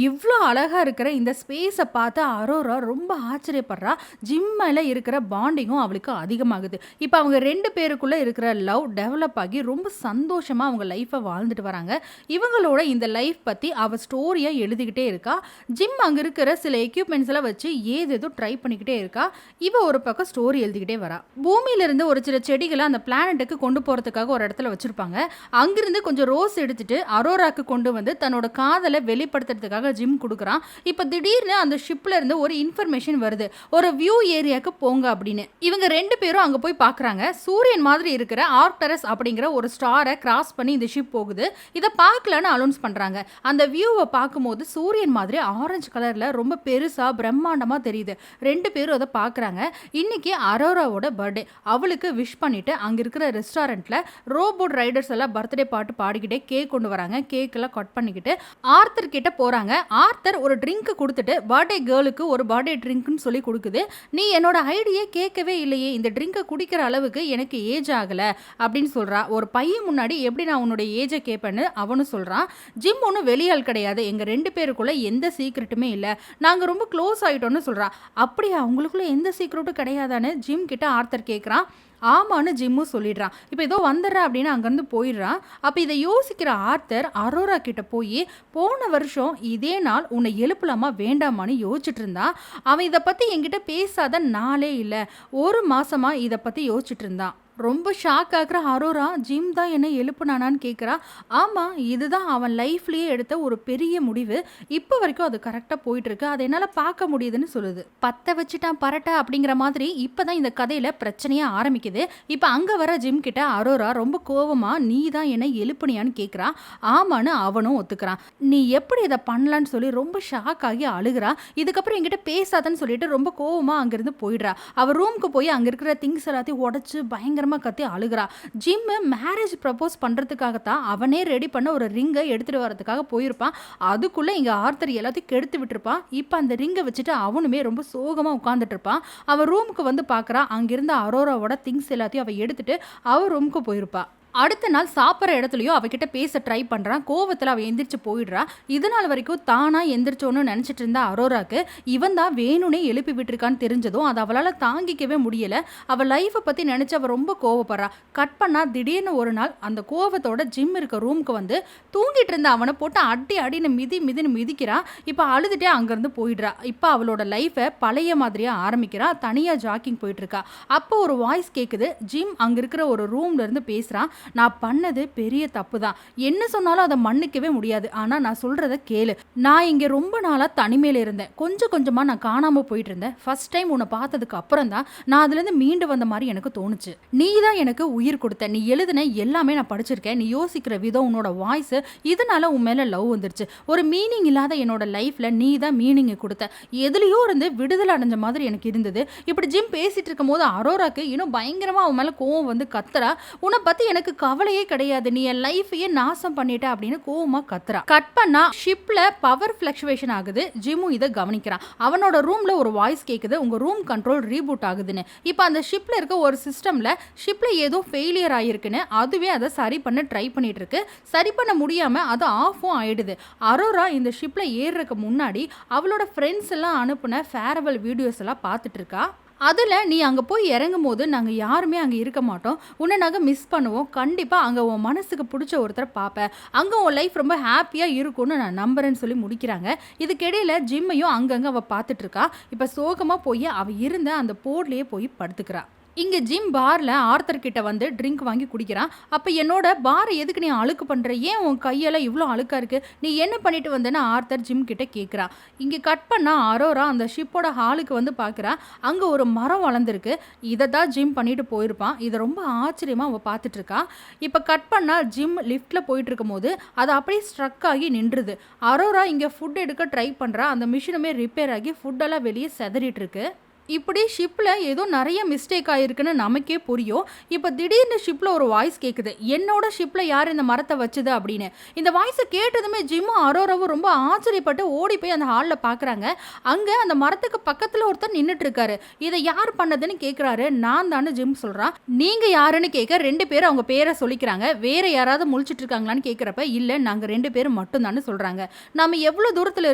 இவ்வளோ அழகா இருக்கிற இந்த ஸ்பேஸை பார்த்து அரோரா ரொம்ப ஆச்சரியப்படுறா. ஜிம் மேல இருக்கிற பாண்டிங்கும் அவளுக்கு அதிகமாகுது. இப்போ அவங்க 2 பேருக்குள்ள இருக்கிற லவ் டெவலப் ஆகி ரொம்ப சந்தோஷமா அவங்க லைஃப்பை வாழ்ந்துட்டு வராங்க. இவங்களோட இந்த லைஃப் பத்தி அவ ஸ்டோரியா எழுதிக்கிட்டே இருக்கா. ஜிம் அங்க இருக்கிற சில எக்யூப்மெண்ட்ஸ் எல்லாம் வச்சு ஏதேதோ ட்ரை பண்ணிக்கிட்டே இருக்கா. இவ ஒரு பக்கம் ஸ்டோரி எழுதிக்கிட்டே வரா. பூமியில இருந்து ஒரு சில செடிகளை அந்த பிளானட்டுக்கு கொண்டு போறதுக்காக ஒரு இடத்துல வச்சிருப்பாங்க. அங்கிருந்து கொஞ்சம் ரோஸ் எடுத்துட்டு அரோராக்கு கொண்டு வந்து தன்னோட காதலை வெளிப்படுத்துறதுக்காக ஜிம் கொடுக்குறான். இப்போ திடீர்னு அந்த ஷிப்ல இருந்து ஒரு இன்ஃபர்மேஷன் வருது, ஒரு வியூ ஏரியாக்கு போங்க அப்படின்னு. இவங்க 2 பேரும் அங்க போய் பார்க்குறாங்க. சூரியன் மாதிரி இருக்கிற ஆர்க்டரஸ் அப்படிங்கிற ஒரு ஸ்டாரை கிராஸ் பண்ணி இந்த ஷிப் போகுது. இதை பார்க்கலன்னு அனௌன்ஸ் பண்றாங்க. அந்த வியூவை பார்க்கும்போது சூரியன் மாதிரி ஆரஞ்சு கலர்ல ரொம்ப பெருசா பிரம்மாண்டமா தெரியுது. 2 பேரும் அதை பார்க்குறாங்க. இன்னைக்கு அரோராவோட பர்த்டே. அவளுக்கு விஷ் பண்ணிட்டு அங்க இருக்கிற ரெஸ்டாரண்ட்ல ரோபோட் ரைடர்ஸ் எல்லாம் பர்த்டே பாட்டு பாடிக்கிட்டே கேக் கொண்டு வராங்க. கேக் எல்லாம் கட் பண்ணிக்கிட்டு ஆர்த்தர் கிட்ட போறாங்க. ஆர்த்தர் ஒரு ட்ரிங்க் கொடுத்துட்டு பர்த்டே கேர்ளுக்கு ஒரு பர்த்டே ட்ரிங்க்னு சொல்லி கொடுக்குது. நீ என்னோட ஐடியை கேட்கவே இல்லையே, இந்த ட்ரிங்கை குடிக்கிற அளவுக்கு எனக்கு ஏஜ் ஆகல அப்படின்னு சொல்றா. ஒரு பையன் முன்னாடி எப்படி நான் உன்னோட ஏஜை கேட்பேன்னு அவனும் சொல்றான். ஜிம் ஒன்றும் வெளியால் கிடையாது, எங்க 2 பேருக்குள்ள எந்த சீக்ரெட்டுமே இல்லை, நாங்க ரொம்ப க்ளோஸ் ஆயிட்டோம்னு சொல்றா. அப்படியா, உங்களுக்குள்ள எந்த சீக்ரெட்டும் கிடையாதான்னு ஜிம் கிட்ட ஆர்த்தர் கேட்குறான். ஆமான்னு ஜிம்மும் சொல்லிடுறான். இப்போ ஏதோ வந்துடுறா அப்படின்னு அங்கேருந்து போயிடுறான். அப்போ இதை யோசிக்கிற ஆர்த்தர் அரோரா கிட்ட போய் போன வருஷம் இதே நாள் உன்னை எழுப்பலாமா வேண்டாமான்னு யோசிச்சுட்டு இருந்தான். அவன் இதை பற்றி என்கிட்ட பேசாத நாளே இல்லை, 1 மாசமா இதை பற்றி யோசிச்சுட்டு இருந்தான். ரொம்ப ஷாக் ஆகுற அரோரா, ஜிம் தான் என்ன எழுப்புனானான்னு கேட்குறா. ஆமா, இதுதான் அவன் லைஃப்லயே எடுத்த ஒரு பெரிய முடிவு. இப்ப வரைக்கும் அது கரெக்ட்டா போயிட்டுருக்கு. அத என்னால பார்க்க முடியுதுன்னு சொல்லுது. "பத்த வச்சுட்டான் பரட்டை" அப்படிங்கிற மாதிரி இப்ப தான் இந்த கதையில பிரச்சனையே ஆரம்பிக்குது. இப்ப அங்க வர ஜிம் கிட்ட அரோரா ரொம்ப கோவமா, "நீ தான் என்ன எழுப்புனியான்னு?" கேட்குறா. ஆமான்னு அவனும் ஒத்துக்கிறான். "நீ எப்படி இத பண்ணலான்னு?" சொல்லி ரொம்ப ஷாக் ஆகி அழுகுறா. இதுக்கப்புறம் என்கிட்ட பேசாதன்னு சொல்லிட்டு ரொம்ப கோவமா அங்கிருந்து போயிடுறா. அவ ரூமுக்கு போய் அங்க இருக்கிற திங்ஸ் எல்லாத்தையும் உடைச்சு பயங்கரமா கத்தி அழுகுறா. ஜிம் மேரேஜ் ப்ரப்போஸ் பண்றதுக்காகத்தான் அவனே ரெடி பண்ண ஒரு ரிங்க எடுத்துட்டு வரதுக்காக போயிருப்பான். அதுக்குள்ள இங்க ஆர்த்தர் எல்லாத்தையும் கெடுத்து விட்டுருப்பான். இப்ப அந்த ரிங்க வச்சுட்டு அவனுமே ரொம்ப சோகமா உட்கார்ந்துட்டு இருப்பான். அவன் ரூமுக்கு வந்து பார்க்கறா. அங்கிருந்த அரோராவோட திங்ஸ் எல்லாத்தையும் அவ எடுத்துட்டு அவ ரூமுக்கு போயிருப்பா. அடுத்த நாள் சாப்பிட்ற இடத்துலயும் அவகிட்ட பேச ட்ரை பண்றான். கோவத்துல அவ எந்திரிச்சு போயிடுறா. இது நாள் வரைக்கும் தானா எந்திரிச்சோன்னு நினைச்சிட்டு இருந்த அரோராக்கு இவன் தான் வேணும்னே எழுப்பி விட்டுருக்கான்னு தெரிஞ்சதும் அது அவளால தாங்கிக்கவே முடியல. அவ லைஃபை பத்தி நினைச்சு அவ ரொம்ப கோவப்படுறா. கட் பண்ணா திடீர்னு ஒரு நாள் அந்த கோவத்தோட ஜிம் இருக்க ரூமுக்கு வந்து தூங்கிட்டு இருந்த அவனை போட்டு அடி அடின்னு மிதின்னு மிதிக்கிறா. இப்ப அழுதுட்டே அங்கிருந்து போயிடுறா. இப்ப அவளோட லைஃபை பழைய மாதிரியா ஆரம்பிக்கிறா. தனியா ஜாக்கிங் போயிட்டு இருக்கா. அப்போ ஒரு வாய்ஸ் கேக்குது. ஜிம் அங்க இருக்கிற ஒரு ரூம்ல இருந்து பேசுறான். "நான் பண்ணது பெரிய தப்பு தான். என்ன சொன்னாலும் அதை மன்னிக்கவே முடியாது. ஆனா நான் சொல்றத கேளு. நான் இங்க ரொம்ப நாளா தனிமையில இருந்தேன். கொஞ்சம் கொஞ்சமா நான் காணாம போயிட்டு இருந்தேன். ஃபர்ஸ்ட் டைம் உன்னை பார்த்ததுக்கு அப்புறம் தான் நான் அதுல இருந்து மீண்டு வந்த மாதிரி எனக்கு தோணுச்சு. நீ தான் எனக்கு உயிர் கொடுத்த. நீ எழுதின எல்லாமே நான் படிச்சிருக்கேன். நீ யோசிக்கிற விதம், உன்னோட வாய்ஸ், இதனால உன் மேல லவ் வந்துருச்சு. ஒரு மீனிங் இல்லாத என்னோட லைஃப்ல நீ தான் மீனிங் கொடுத்த. எதுலயோ இருந்து விடுதலை அடைஞ்ச மாதிரி எனக்கு இருந்தது." இப்படி ஜிம் பேசிட்டு இருக்கும் போது அரோராக்கு இன்னும் பயங்கரமா அவன் மேல கோவம் வந்து கத்துறா. "உன்னை பத்தி எனக்கு கவலையே கிடையாது. நீ என் லைஃபையே நாசம் பண்ணிட்ட" அப்படின்னு கோவமா கத்துறா. கட் பண்ணா ஷிப்ல பவர் ஃபிளக்சுவேஷன் ஆகுது. ஜிம்மும் இதை கவனிக்கிறான். அவனோட ரூம்ல ஒரு வாய்ஸ் கேக்குது. "உங்க ரூம் கண்ட்ரோல் ரீபூட் ஆகுதுன்னு." இப்ப அந்த ஷிப்ல இருக்க ஒரு சிஸ்டம்ல ஷிப்ல ஏதோ ஃபெயிலியர் ஆயிருக்குன்னு அதுவே அதை சரி பண்ண ட்ரை பண்ணிட்டு இருக்கு. சரி பண்ண முடியாம அது ஆஃபும் ஆயிடுது. அரோரா இந்த ஷிப்ல ஏறுறதுக்கு முன்னாடி அவளோட ஃப்ரெண்ட்ஸ் எல்லாம் அனுப்புன ஃபேர்வெல் வீடியோஸ் எல்லாம் பார்த்துட்டு இருக்கா. அதுல "நீ அங்க போய் இறங்கும்போது நாங்க யாருமே அங்க இருக்க மாட்டோம். உன்னை நாங்க மிஸ் பண்ணுவோம். கண்டிப்பா அங்க உன் மனசுக்கு பிடிச்ச ஒருத்தரை பார்ப்ப. அங்க உன் லைஃப் ரொம்ப ஹாப்பியா இருக்கும்னு நான் நம்புறேன்னு" சொல்லி முடிக்கிறாங்க. இதுக்கிடையில ஜிம்மையும் அங்கங்க அவ பார்த்துட்டு இருக்கா. இப்ப சோகமா போய் அவ இருந்த அந்த போர்ட்லயே போய் படுத்துக்கிறா. இங்க ஜிம் பார்ல ஆர்த்தர் கிட்ட வந்து ட்ரிங்க் வாங்கி குடிக்கிறான். அப்ப "என்னோட பாரை எதுக்கு நீ அழுக்கு பண்ற? ஏன் உன் கையெல்லாம் இவ்வளோ அழுக்கா இருக்கு? நீ என்ன பண்ணிட்டு வந்தேன்னு" ஆர்த்தர் ஜிம் கிட்ட கேட்குறா. இங்க கட் பண்ணா அரோரா அந்த ஷிப்போட ஹாலுக்கு வந்து பார்க்குறா. அங்க ஒரு மரம் வளர்ந்துருக்கு. இதை தான் ஜிம் பண்ணிட்டு போயிருப்பான். இதை ரொம்ப ஆச்சரியமா அவ பார்த்துட்டு இருக்கா. இப்ப கட் பண்ணா ஜிம் லிஃப்ட்ல போயிட்டு இருக்கும்போது அது அப்படியே ஸ்ட்ரக் ஆகி நின்றுது. அரோரா இங்க ஃபுட் எடுக்க ட்ரை பண்றா. அந்த மிஷினுமே ரிப்பேர் ஆகி ஃபுட்டெல்லாம் வெளியே செதறிட்டு இருக்கு. இப்படி ஷிப்ல ஏதோ நிறைய மிஸ்டேக் ஆயிருக்குன்னு நமக்கே புரியும். இப்ப திடீர்னு ஷிப்ல ஒரு வாய்ஸ் கேக்குது. "என்னோட ஷிப்ல யார் இந்த மரத்தை வச்சது?" அப்படின்னு. இந்த வாய்ஸை கேட்டதுமே ஜிம்மும் அரோராவும் ரொம்ப ஆச்சரியப்பட்டு ஓடி போய் அந்த ஹாலில் பார்க்குறாங்க. அங்க அந்த மரத்துக்கு பக்கத்துல ஒருத்தர் நின்றுட்டு இருக்காரு. "இதை யார் பண்ணதுன்னு கேட்குறாரு." "நான் தானே" ஜிம் சொல்றான். "நீங்க யாருன்னு?" கேட்க 2 பேரும் அவங்க பேரை சொல்லிக்கிறாங்க. வேற யாராவது முழிச்சிட்டு இருக்காங்களான்னு கேட்குறப்ப "இல்ல, நாங்க 2 பேரும் மட்டும் தானே" சொல்றாங்க. "நாம எவ்வளவு தூரத்துல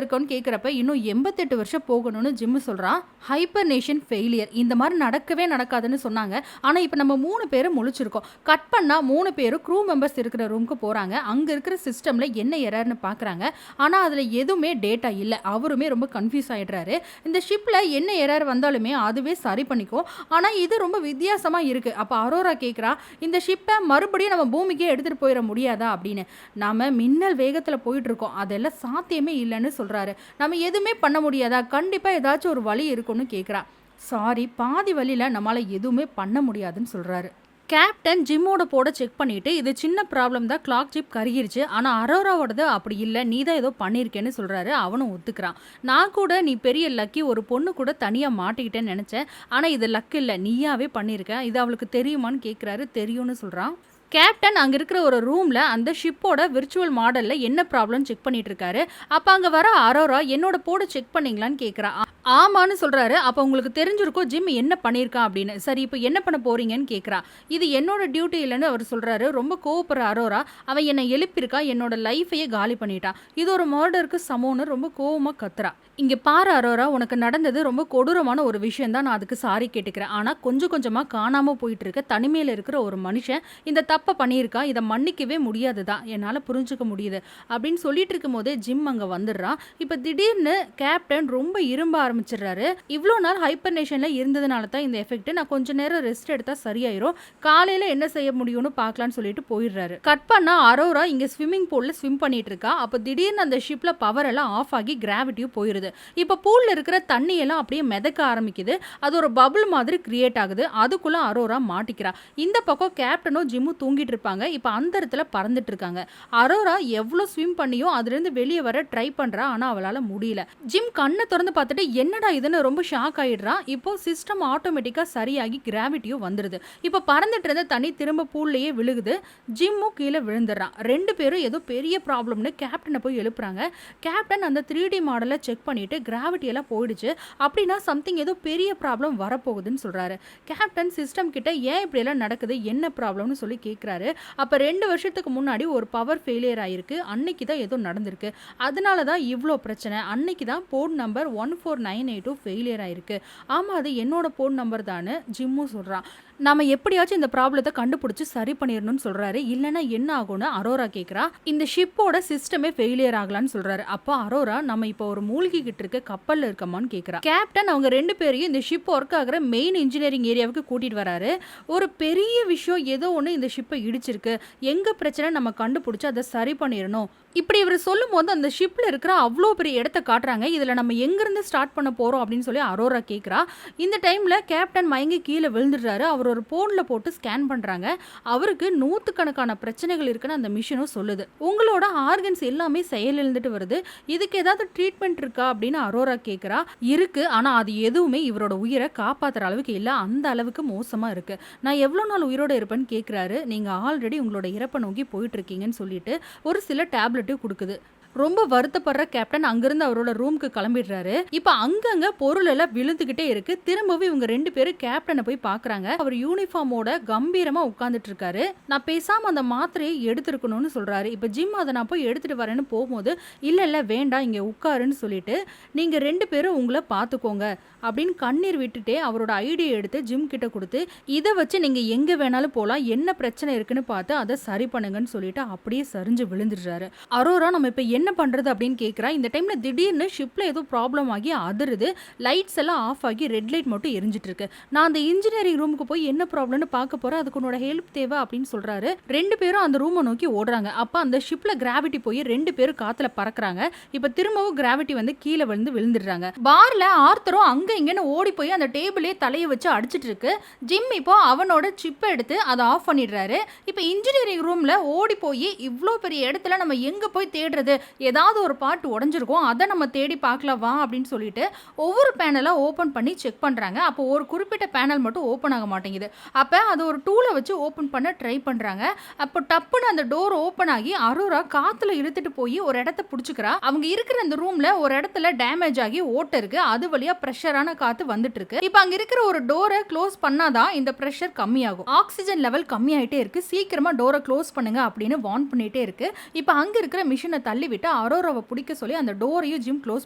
இருக்கோம்னு கேட்குறப்ப இன்னும் 88 வருஷம் போகணும்னு ஜிம் சொல்றான். ஹைப்பர் ஃபெயிலியர் இந்த மாதிரி நடக்கவே நடக்காதுன்னு சொன்னாங்க. ஆனா இப்ப நம்ம 3 பேரும் முழிச்சிருக்கோம். கட் பண்ணா 3 பேரும் க்ரூ மெம்பர்ஸ் இருக்கிற ரூமுக்கு போறாங்க. அங்க இருக்கிற சிஸ்டம்ல என்ன எரர்னு பாக்குறாங்க. ஆனா அதுல எதுவுமே டேட்டா இல்ல. அவருமே ரொம்ப கன்ஃபியூஸ் ஆயிடுறாரு. இந்த ஷிப்ல என்ன எரர் வந்தாலுமே அதுவே சரி பண்ணிக்கும். ஆனா இது ரொம்ப வித்தியாசமா இருக்கு. அப்ப அரோரா கேக்குறா, "இந்த ஷிப்பை மறுபடியும் நம்ம பூமிக்கே எடுத்துட்டு போயிட முடியாதா?" அப்படின்னு. "நாம மின்னல் வேகத்துல போயிட்டு இருக்கோம். அதெல்லாம் சாத்தியமே இல்லைன்னு சொல்றாரு." "நம்ம எதுவுமே பண்ண முடியாதா? கண்டிப்பா ஏதாச்சும் ஒரு வழி இருக்கும்னு" கேக்குறா. "சாரி, பாதி வழியில நம்மளால எதுவுமே பண்ண முடியாதுன்னு" சொல்றாரு. கேப்டன் ஜிம்மோட போட செக் பண்ணிட்டு "இது சின்ன ப்ராப்ளம் தான், கிளாக் சிப் கருகிருச்சு. ஆனா அரோராவோடது அப்படி இல்லை, நீ தான் ஏதோ பண்ணியிருக்கேன்னு" சொல்றாரு. அவனும் ஒத்துக்கிறான். "நான் கூட நீ பெரிய லக்கி, ஒரு பொண்ணு கூட தனியா மாட்டிக்கிட்டேன்னு நினைச்சேன். ஆனா இது லக் இல்லை, நீயாவே பண்ணியிருக்க. இது அவளுக்கு தெரியுமான்னு கேட்குறாரு. தெரியும்னு சொல்றான். கேப்டன் அங்க இருக்கிற ஒரு ரூம்ல அந்த ஷிப்போட விர்ச்சுவல் மாடல்ல என்ன ப்ராப்ளம் செக் பண்ணிட்டு இருக்காரு. அப்ப அங்க வர அரோரா "என்னோட போட செக் பண்ணீங்களான்னு" கேட்குறா. ஆமான்னு சொல்றாரு. "அப்ப உங்களுக்கு தெரிஞ்சிருக்கும் ஜிம் என்ன பண்ணியிருக்கான் அப்படின்னு. சரி, இப்போ என்ன பண்ண போறீங்கன்னு" கேட்குறா. "இது என்னோட டியூட்டி இல்லைன்னு" அவர் சொல்றாரு. ரொம்ப கோவப்படுற அரோரா, "அவன் என்னை எழுப்பியிருக்கா, என்னோட லைஃபையே காலி பண்ணிட்டான். இது ஒரு மர்டருக்கு சமம்னு" ரொம்ப கோவமா கத்துறா. "இங்க பாரு அரோரா, உனக்கு நடந்தது ரொம்ப கொடூரமான ஒரு விஷயம் தான். நான் அதுக்கு சாரி கேட்டுக்கிறேன். ஆனா கொஞ்சம் கொஞ்சமா காணாம போயிட்டு இருக்க தனிமையில இருக்கிற ஒரு மனுஷன் இந்த தப்ப பண்ணியிருக்கா. இத மன்னிக்கவே முடியாது தான். என்னால புரிஞ்சுக்க முடியுது." அப்படின்னு சொல்லிட்டு இருக்கும்போதே ஜிம் அங்க வந்துடுறான். இப்ப திடீர்னு கேப்டன் ரொம்ப இரும்ப ஆரம்பிச்சுடுறாரு. "இவ்ளோ நாள் ஹைபர்னேஷன்ல இருந்ததுனால தான் இந்த எஃபெக்ட். நான் கொஞ்ச நேரம் ரெஸ்ட் எடுத்தா சரியாயிரும். காலையில என்ன செய்ய முடியும்னு பார்க்கலாம்னு" சொல்லிட்டு போயிடுறாரு. கட் பண்ணா அரோரா இங்க ஸ்விம்மிங் பூல்ல ஸ்விம் பண்ணிட்டு இருக்கா. அப்ப திடீர்னு அந்த ஷிப்ல பவர் எல்லாம் ஆஃப் ஆகி கிராவிட்டியும் போயிருது. இப்ப பூல்ல இருக்கிற தண்ணி எல்லாம் அப்படியே மிதக்க ஆரம்பிக்குது. அது ஒரு பபிள் மாதிரி கிரியேட் ஆகுது. அதுக்குள்ள அரோரா மாட்டிக்கிறா. இந்த பக்கம் கேப்டனும் ஜிம்மும் தூங்கிட்டு இருப்பாங்க. இப்ப அந்த இடத்துல பறந்துட்டு இருக்காங்க. அரோரா எவ்வளோ ஸ்விம் பண்ணியும் அதுலேருந்து வெளியே வர ட்ரை பண்றா. ஆனா அவளால முடியல. ஜிம் கண்ணை திறந்து பார்த்துட்டு என்னடா இதுன்னு ரொம்ப ஷாக் ஆயிடுறான். இப்போ சிஸ்டம் ஆட்டோமேட்டிக்கா சரியாகி கிராவிட்டியும் வந்துருது. இப்போ பறந்துட்டு இருந்த தண்ணி திரும்ப பூல்லையே விழுகுது. ஜிம்மும் கீழே விழுந்துடுறான். 2 பேரும் ஏதோ பெரிய ப்ராப்ளம்னு கேப்டனை போய் எழுப்புறாங்க. கேப்டன் அந்த 3D மாடலை செக் பண்ணிட்டு கிராவிட்டி எல்லாம் போயிடுச்சு. அப்படின்னா சம்திங் ஏதோ பெரிய ப்ராப்ளம் வரப்போகுதுன்னு சொல்றாரு. கேப்டன் சிஸ்டம் கிட்ட ஏன் இப்படி எல்லாம் நடக்குது, என்ன ப்ராப்ளம்னு சொல்லி கேட்குறாரு. அப்போ 2 வருஷத்துக்கு முன்னாடி ஒரு பவர் ஃபெயிலியர் ஆயிருக்கு. அன்னைக்கு தான் ஏதோ நடந்திருக்கு. அதனால தான் இவ்வளோ பிரச்சனை. அன்னைக்கு தான் போர்ட் நம்பர் 14982 ஃபெயிலியர் ஆயிருக்கு. ஆமாம், அது என்னோட போர்ட் நம்பர் தான்னு ஜிம்மும் சொல்கிறான். நாம எப்படியாச்சும் இந்த ப்ராப்ளத்தை கண்டுபிடிச்சு சரி பண்ணிடணும்னு சொல்றாரு. இல்லைன்னா என்ன ஆகும்னு அரோரா கேட்குறா. இந்த ஷிப்போட சிஸ்டமே ஃபெயிலியர் ஆகலான்னு சொல்றாரு. அப்போ அரோரா நம்ம இப்போ ஒரு மூழ்கிக்கிட்டு இருக்க கப்பல்ல இருக்கமான்னு கேட்குறா. கேப்டன் அவங்க 2 பேரையும் இந்த ஷிப் ஒர்க் ஆகிற மெயின் இன்ஜினியரிங் ஏரியாவுக்கு கூட்டிட்டு வராரு. ஒரு பெரிய விஷயம் ஏதோ ஒன்று இந்த ஷிப்பை இடிச்சிருக்கு. எங்க பிரச்சனை நம்ம கண்டுபிடிச்சு அதை சரி பண்ணிடணும். இப்படி இவர் சொல்லும் போது அந்த ஷிப்ல இருக்கிற அவ்வளோ பெரிய இடத்த காட்டுறாங்க. இதுல நம்ம எங்கிருந்து ஸ்டார்ட் பண்ண போறோம் அப்படின்னு சொல்லி அரோரா கேட்குறா. இந்த டைம்ல கேப்டன் மயங்கி கீழே விழுந்துடுறாரு. அவர் ஒரு போன்ல போட்டு ஸ்கேன் பண்றாங்க. அவருக்கு நூற்றுக்கணக்கான பிரச்சனைகள் இருக்குன்னு அந்த மிஷினும் சொல்லுது. உங்களோட ஆர்கன்ஸ் எல்லாமே செயலிழந்துட்டு வருது. இதுக்கு ஏதாவது ட்ரீட்மெண்ட் இருக்கா அப்படின்னு அரோரா கேட்குறா. இருக்கு, ஆனா அது எதுவுமே இவரோட உயிரை காப்பாத்துற அளவுக்கு இல்லை. அந்த அளவுக்கு மோசமா இருக்கு. நான் எவ்வளோ நாள் உயிரோட இருப்பேன்னு கேட்குறாரு. நீங்க ஆல்ரெடி உங்களோட இறப்பை நோக்கி போயிட்டு இருக்கீங்கன்னு சொல்லிட்டு ஒரு சில டேப்லெட்டும் கொடுக்குது. ரொம்ப வருத்தப்படுற கேப்டன் அங்கிருந்து அவரோட ரூமுக்கு கிளம்பிடுறாரு. இப்ப அங்கங்க பொருள் எல்லாம் விழுந்துகிட்டே இருக்கு. திரும்பவும் இவங்க 2 பேரும் கேப்டனை போய் பாக்குறாங்க. அவர் யூனிஃபார்மோட கம்பீரமா உட்கார்ந்துட்டு இருக்காரு. நான் பேசாம அந்த மாத்திரையை எடுத்துருக்கணும்னு சொல்றாரு. இப்ப ஜிம் அதை நான் போய் எடுத்துட்டு வரேன்னு போகும்போது இல்ல வேண்டாம், இங்க உட்காருன்னு சொல்லிட்டு நீங்க 2 பேரும் உங்களை பாத்துக்கோங்க அப்படின்னு கண்ணீர் விட்டுட்டே அவரோட ஐடியை எடுத்து ஜிம் கிட்ட கொடுத்து இதை வச்சு நீங்க எங்க வேணாலும் போலாம், என்ன பிரச்சனை இருக்குன்னு பார்த்து அதை சரி பண்ணுங்கன்னு சொல்லிட்டு அப்படியே சரிஞ்சு விழுந்துடுறாரு. அரோரா நம்ம இப்ப என்ன பண்றது அப்படின்னு கேட்குறா. இந்த டைம்ல திடீர்னு ஷிப்ல ஏதோ ப்ராப்ளம் ஆகி அதிருது. லைட்ஸ் எல்லாம் ஆஃப் ஆகி ரெட் லைட் மட்டும் எரிஞ்சிட்டு இருக்கு. நான் அந்த இன்ஜினியரிங் ரூமுக்கு போய் என்ன ப்ராப்ளம்னு பார்க்க போறேன், அதுக்கு உன்னோட ஹெல்ப் தேவை அப்படின்னு சொல்றாரு. 2 பேரும் அந்த ரூமை நோக்கி ஓடுறாங்க. அப்ப அந்த ஷிப்ல கிராவிட்டி போய் 2 பேரும் காத்துல பறக்குறாங்க. இப்ப திரும்பவும் கிராவிட்டி வந்து கீழே விழுந்துடுறாங்க. பார்ல ஆர்த்தரும் அங்க இங்கன்னு ஓடி போய் அந்த டேபிளே தலையை வச்சு அடிச்சிட்டு இருக்கு. ஜிம் இப்போ அவனோட சிப்பை எடுத்து அதை ஆஃப் பண்ணிடுறாரு. இப்ப இன்ஜினியரிங் ரூம்ல ஓடி போய் இவ்வளோ பெரிய இடத்துல நம்ம எங்க போய் தேடுறது, ஏதாவது ஒரு பார்ட் உடஞ்சிருக்கும், அதை நம்ம தேடி பார்க்கலாம் வா அப்படின்னு சொல்லிட்டு ஒவ்வொரு பேனலாக ஓப்பன் பண்ணி செக் பண்ணுறாங்க. அப்போ ஒரு குறிப்பிட்ட பேனல் மட்டும் ஓப்பன் ஆக மாட்டேங்குது. அப்போ அது ஒரு டூலை வச்சு ஓப்பன் பண்ண ட்ரை பண்ணுறாங்க. அப்போ டப்புன்னு அந்த டோர் ஓப்பன் ஆகி அரோரா காற்றுல இழுத்துட்டு போய் ஒரு இடத்த பிடிச்சிக்கிறா. அவங்க இருக்கிற அந்த ரூமில் ஒரு இடத்துல டேமேஜ் ஆகி ஓட்டை இருக்கு. அது வழியாக ப்ரெஷரான காற்று வந்துட்டு இருக்கு. இப்போ அங்கே இருக்கிற ஒரு டோரை க்ளோஸ் பண்ணாதான் இந்த ப்ரெஷர் கம்மியாகும். ஆக்சிஜன் லெவல் கம்மியாயிட்டே இருக்கு. சீக்கிரமா டோரை க்ளோஸ் பண்ணுங்க அப்படின்னு வார்ன் பண்ணிட்டே இருக்கு. இப்போ அங்கே இருக்கிற மிஷினை தள்ளி விட்டு அரோராவை பிடிக்க சொல்லி அந்த டோரையும் ஜிம் க்ளோஸ்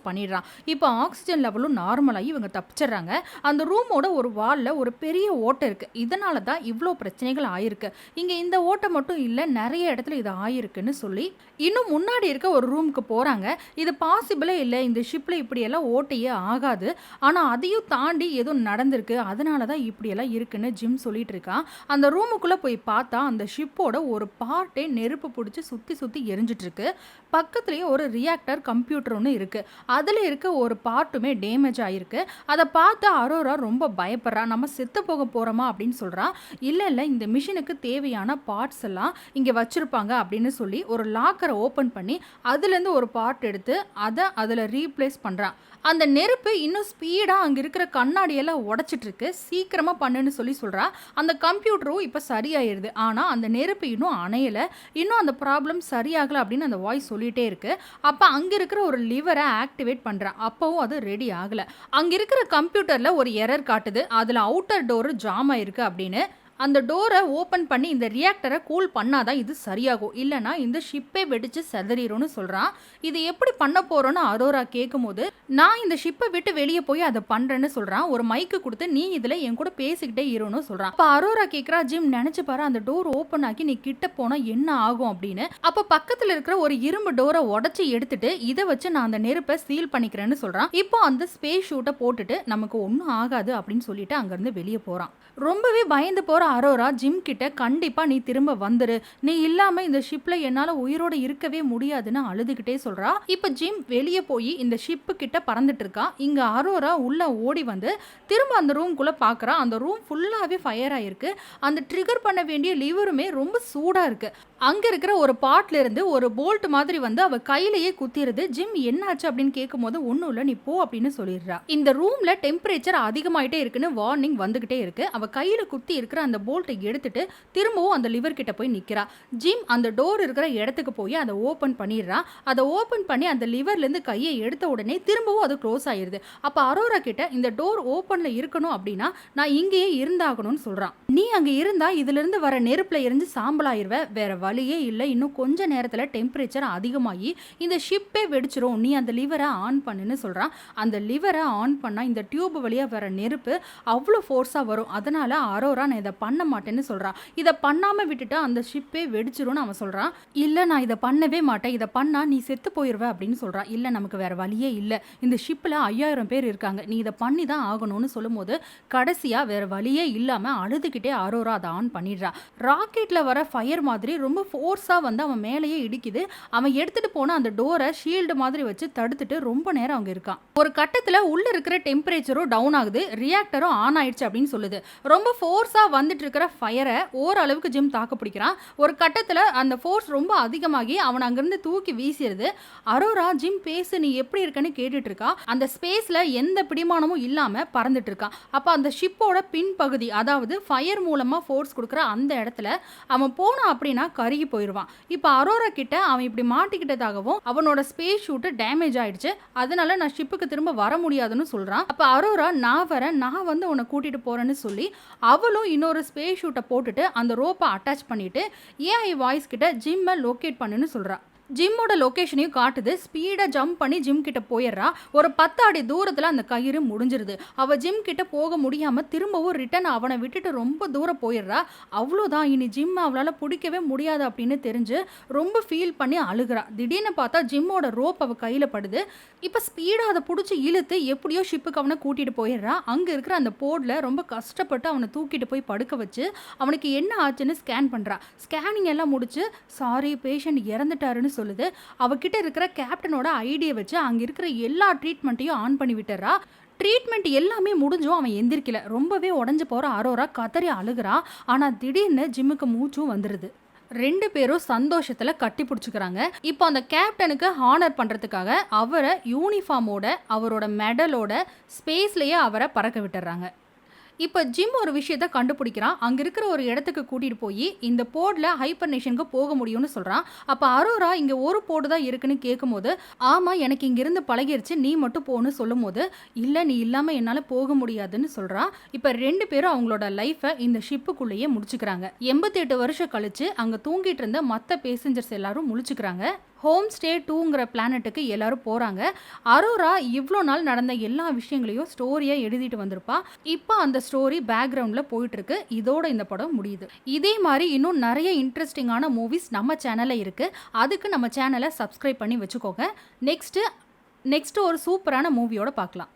பண்ணிடுறான். இப்போ ஆக்சிஜன் லெவலும் நார்மலாகி இவங்க தப்பிச்சிடுறாங்க. அந்த ரூமோட ஒரு வால்ல ஒரு பெரிய ஓட்டை இருக்கு. இதனால தான் இவ்வளோ பிரச்சனைகள் ஆயிருக்கு. இங்க இந்த ஓட்டை மட்டும் இல்லை, நிறைய இடத்துல இது ஆயிருக்குன்னு சொல்லி இன்னும் முன்னாடி இருக்க ஒரு ரூமுக்கு போறாங்க. இது பாசிபிளே இல்லை, இந்த ஷிப்ல இப்படியெல்லாம் ஓட்டையே ஆகாது, ஆனால் அதையும் தாண்டி ஏதோ நடந்திருக்கு, அதனால தான் இப்படியெல்லாம் இருக்குன்னு ஜிம் சொல்லிட்டு இருக்கான். அந்த ரூமுக்குள்ளே போய் பார்த்தா அந்த ஷிப்போட ஒரு பார்ட்டே நெருப்பு பிடிச்சி சுற்றி சுற்றி எரிஞ்சிட்டு இருக்கு. பக்கத்துலேயே ஒரு ரியாக்டர் கம்ப்யூட்டர் ஒன்று இருக்குது. அதில் இருக்க ஒரு பார்ட்டுமே டேமேஜ் ஆகிருக்கு. அதை பார்த்து அரோரா ரொம்ப பயப்படுறா. நம்ம செத்து போக போகிறோமா அப்படின்னு சொல்கிறா. இல்லை இந்த மிஷினுக்கு தேவையான பார்ட்ஸ் எல்லாம் இங்கே வச்சுருப்பாங்க அப்படின்னு சொல்லி ஒரு லாக்கரை ஓப்பன் பண்ணி அதுலேருந்து ஒரு பார்ட் எடுத்து அதை அதில் ரீப்ளேஸ் பண்ணுறான். அந்த நெருப்பு இன்னும் ஸ்பீடாக அங்கே இருக்கிற கண்ணாடியெல்லாம் உடச்சிட்டு இருக்கு. சீக்கிரமாக பண்ணுன்னு சொல்லி சொல்கிறா. அந்த கம்ப்யூட்டரும் இப்போ சரியாயிருது. ஆனால் அந்த நெருப்பு இன்னும் அணையலை, இன்னும் அந்த ப்ராப்ளம் சரியாகலை அப்படின்னு அந்த வாய்ஸ் சொல்லிகிட்டே இருக்கு. அப்போ அங்கே இருக்கிற ஒரு லிவரை ஆக்டிவேட் பண்ணுறான். அப்போவும் அது ரெடி ஆகலை. அங்கே இருக்கிற கம்ப்யூட்டரில் ஒரு எரர் காட்டுது. அதில் அவுட்டர் டோரு ஜாம் ஆயிருக்கு அப்படின்னு. அந்த டோரை ஓப்பன் பண்ணி இந்த ரியாக்டரை கூல் பண்ணாதான் இது சரியாகும், இல்லைனா இந்த ஷிப்பே வெடிச்சு செதறிடும்னு சொல்கிறான். இது எப்படி பண்ண போகிறோன்னு அரோரா கேட்கும்போது, நான் இந்த ஷிப்பை விட்டு வெளியே போய் அதை பண்ணுறேன்னு சொல்கிறான். ஒரு மைக்கு கொடுத்து நீ இதில் என் கூட பேசிக்கிட்டே இருன்னு சொல்கிறான். அப்போ அரோரா கேட்குறா, ஜிம் நினச்சி பாரு, அந்த டோர் ஓப்பன் ஆகி நீ கிட்ட போனால் என்ன ஆகும் அப்படின்னு. அப்போ பக்கத்தில் இருக்கிற ஒரு இரும்பு டோரை உடச்சி எடுத்துட்டு இதை வச்சு நான் அந்த நெருப்பை சீல் பண்ணிக்கிறேன்னு சொல்கிறான். இப்போ அந்த ஸ்பேஸ் ஷூட்டை போட்டுட்டு நமக்கு ஒன்றும் ஆகாது அப்படின்னு சொல்லிட்டு அங்கேருந்து வெளியே போகிறான். ரொம்பவே பயந்து போகிற அரோரா ஜிம் கிட்ட, கண்டிப்பாக நீ திரும்ப வந்துரு, நீ இல்லாமல் இந்த ஷிப்பில் என்னால் உயிரோடு இருக்கவே முடியாதுன்னு அழுதுகிட்டே சொல்கிறா. இப்போ ஜிம் வெளியே போய் இந்த ஷிப்பு கிட்ட பறந்துட்டு இருக்கா. இங்கே அரோரா உள்ளே ஓடி வந்து திரும்ப அந்த ரூம்குள்ளே பார்க்குறா. அந்த ரூம் ஃபுல்லாகவே ஃபயர் ஆகிருக்கு. அந்த ட்ரிகர் பண்ண வேண்டிய லிவருமே ரொம்ப சூடாக இருக்குது. அங்கே இருக்கிற ஒரு பாட்டில் இருந்து ஒரு போல்ட் மாதிரி வந்து அவள் கையிலேயே குத்திடுது. ஜிம் என்னாச்சு அப்படின்னு கேட்கும்போது, ஒன்றும் இல்லை நீ போ அப்படின்னு சொல்லிடுறா. இந்த ரூமில் டெம்பரேச்சர் அதிகமாயிட்டே இருக்குன்னு வார்னிங் வந்துகிட்டே இருக்கு. அவள் கையில் குத்தி இருக்கிற அந்த போல்ட்டை எடுத்துட்டு திரும்பவும் அந்த லிவர் கிட்ட போய் நிற்கிறா. ஜிம் அந்த டோர் இருக்கிற இடத்துக்கு போய் அதை ஓப்பன் பண்ணிடுறா. அதை ஓப்பன் பண்ணி அந்த லிவர்லேருந்து கையை எடுத்த உடனே திரும்பவும் அது க்ளோஸ் ஆயிடுது. அப்போ அரோரா கிட்ட, இந்த டோர் ஓப்பனில் இருக்கணும் அப்படின்னா நான் இங்கேயே இருந்தாகணும்னு சொல்கிறான். நீ அங்கே இருந்தா இதிலிருந்து வர நெருப்பில் எரிஞ்சு சாம்பலாயிருவ, வேற வழியே இல்லை, இன்னும் கொஞ்ச நேரத்தில் டெம்பரேச்சர் அதிகமாகி இந்த ஷிப்பே வெடிச்சிரும், நீ அந்த லிவரை ஆன் பண்ணுன்னு சொல்கிறான். அந்த லிவரை ஆன் பண்ணால் இந்த டியூப் வழியாக வர நெருப்பு அவ்வளோ ஃபோர்ஸாக வரும். அதனால் அரோரா நான் இதை பண்ண மாட்டேன்னு சொல்கிறான். இதை பண்ணாமல் விட்டுட்டா அந்த ஷிப்பே வெடிச்சிரும்னு அவன் சொல்கிறான். இல்லை நான் இதை பண்ணவே மாட்டேன், இதை பண்ணால் நீ செத்து போயிடுவ அப்படின்னு சொல்கிறான். இல்லை நமக்கு வேறு வழியே இல்லை, இந்த ஷிப்பில் 5000 பேர் இருக்காங்க, நீ இதை பண்ணி தான் ஆகணும்னு சொல்லும்போது கடைசியாக வேறு வழியே இல்லாமல் அழுதுகிட்டே அரோரா அதை ஆன் பண்ணிடுறா. ராக்கெட்டில் வர ஃபயர் மாதிரி ரொம்ப ஃபோர்ஸாக வந்து அவன் மேலேயே இடிக்குது. அவன் எடுத்துகிட்டு போன அந்த டோரை ஷீல்டு மாதிரி வச்சு தடுத்துட்டு ரொம்ப நேரம் அவங்க இருக்கான். ஒரு கட்டத்தில் உள்ள இருக்கிற டெம்பரேச்சரும் டவுன் ஆகுது, ரியாக்டரும் ஆன் ஆயிடுச்சு அப்படின்னு சொல்லுது. ரொம்ப ஃபோர்ஸாக வந்துட்டு இருக்கிற ஃபயரை ஓரளவுக்கு ஜிம் தாக்கு பிடிக்கிறான். ஒரு கட்டத்தில் அந்த ஃபோர்ஸ் ரொம்ப அதிகமாகி அவன் அங்கேருந்து தூக்கி வீசிடுது. அரோரா, ஜிம் பேசு, நீ எப்படி இருக்கன்னு கேட்டுட்டு இருக்கா. அந்த ஸ்பேஸில் எந்த பிடிமானமும் இல்லாமல் பறந்துட்டு இருக்கான். அப்போ அந்த ஷிப்போட பின்பகுதி, அதாவது ஃபயர் மூலமாக ஃபோர்ஸ் கொடுக்குற அந்த இடத்துல அவன் போனான் அப்படின்னா கருகி போயிடுவான். இப்போ அரோரா கிட்ட அவன் இப்படி மாட்டிக்கிட்டதாகவும் அவனோட ஸ்பேஸ் ஷூட்டு டேமேஜ் ஆயிடுச்சு, அதனால நான் ஷிப்புக்கு திரும்ப வர முடியாதுன்னு சொல்கிறான். அப்போ அரோரா, நான் வரேன், நான் வந்து உன்னை கூட்டிகிட்டு போகிறேன்னு சொல்லி அவளும் இன்னொரு ஸ்பேஸ் ஷூட்டை போட்டுட்டு அந்த ரோப்பை அட்டாச் பண்ணிட்டு ஏஐ வாய்ஸ் கிட்ட ஜிம்மை லொக்கேட் பண்ணுன்னு சொல்கிறான். ஜிம்மோட லொக்கேஷனையும் காட்டுது. ஸ்பீடாக ஜம்ப் பண்ணி ஜிம் கிட்ட போயிடுறா. ஒரு 10 அடி தூரத்தில் அந்த கயிறு முடிஞ்சிருது. அவள் ஜிம் கிட்ட போக முடியாமல் திரும்பவும் ரிட்டன் அவனை விட்டுட்டு ரொம்ப தூரம் போயிடுறா. அவ்வளோதான், இனி ஜிம் அவளால் பிடிக்கவே முடியாது அப்படின்னு தெரிஞ்சு ரொம்ப ஃபீல் பண்ணி அழுகிறா. திடீர்னு பார்த்தா ஜிம்மோட ரோப் அவள் கையில் படுது. இப்போ ஸ்பீடாக அதை பிடிச்சி இழுத்து எப்படியோ ஷிப்புக்கு அவனை கூட்டிகிட்டு போயிடுறா. அங்கே இருக்கிற அந்த போர்டில் ரொம்ப கஷ்டப்பட்டு அவனை தூக்கிட்டு போய் படுக்க வச்சு அவனுக்கு என்ன ஆச்சுன்னு ஸ்கேன் பண்ணுறா. ஸ்கேனிங் எல்லாம் முடிச்சு, சாரி பேஷண்ட் இறந்துட்டாருன்னு சொல்லுது. அவகிட்ட இருக்கிற கேப்டனோட ஐடியை வச்சு அங்க இருக்கிற எல்லா ட்ரீட்மெண்ட்டையும் ஆன் பண்ணி விட்டுறா. ட்ரீட்மெண்ட் எல்லாமே முடிஞ்சும் அவன் எந்திரிக்கல. ரொம்பவே உடஞ்சு போற அரோரா கதறி அழுகிறா. ஆனா திடீர்னு ஜிம்முக்கு மூச்சும் வந்துருது. 2 பேரும் சந்தோஷத்துல கட்டி பிடிச்சிக்கிறாங்க. இப்போ அந்த கேப்டனுக்கு ஹானர் பண்றதுக்காக அவரை யூனிஃபார்மோட அவரோட மெடலோட ஸ்பேஸ்லயே அவரை பறக்க விட்டுறாங்க. இப்போ ஜிம் ஒரு விஷயத்த கண்டுபிடிக்கிறான். அங்கே இருக்கிற ஒரு இடத்துக்கு கூட்டிகிட்டு போய் இந்த போர்டில் ஹைப்பர்னேஷனுக்கு போக முடியும்னு சொல்கிறான். அப்போ அரோரா, இங்கே ஒரு போர்டு தான் இருக்குன்னு கேட்கும்போது, ஆமாம் எனக்கு இங்கேருந்து பழகிருச்சு, நீ மட்டும் போன்னு சொல்லும் போது, இல்லை நீ இல்லாமல் என்னால் போக முடியாதுன்னு சொல்கிறான். இப்போ 2 பேரும் அவங்களோட லைஃப்பை இந்த ஷிப்புக்குள்ளேயே முடிச்சுக்கிறாங்க. 88 வருஷம் கழிச்சு அங்கே தூங்கிட்டு இருந்த மற்ற பேசஞ்சர்ஸ் எல்லாரும் முழிச்சுக்கிறாங்க. ஹோம் ஸ்டே 2ங்கிற பிளானட்டுக்கு எல்லாரும் போகிறாங்க. அரோரா இவ்வளோ நாள் நடந்த எல்லா விஷயங்களையும் ஸ்டோரியாக எழுதிட்டு வந்திருப்பா. இப்போ அந்த ஸ்டோரி பேக்ரவுண்டில் போயிட்டுருக்கு. இதோட இந்த படம் முடியுது. இதே மாதிரி இன்னும் நிறைய இன்ட்ரெஸ்டிங்கான மூவிஸ் நம்ம சேனலில் இருக்குது. அதுக்கு நம்ம சேனலை சப்ஸ்கிரைப் பண்ணி வச்சுக்கோங்க. நெக்ஸ்ட்டு ஒரு சூப்பரான மூவியோட பார்க்கலாம்.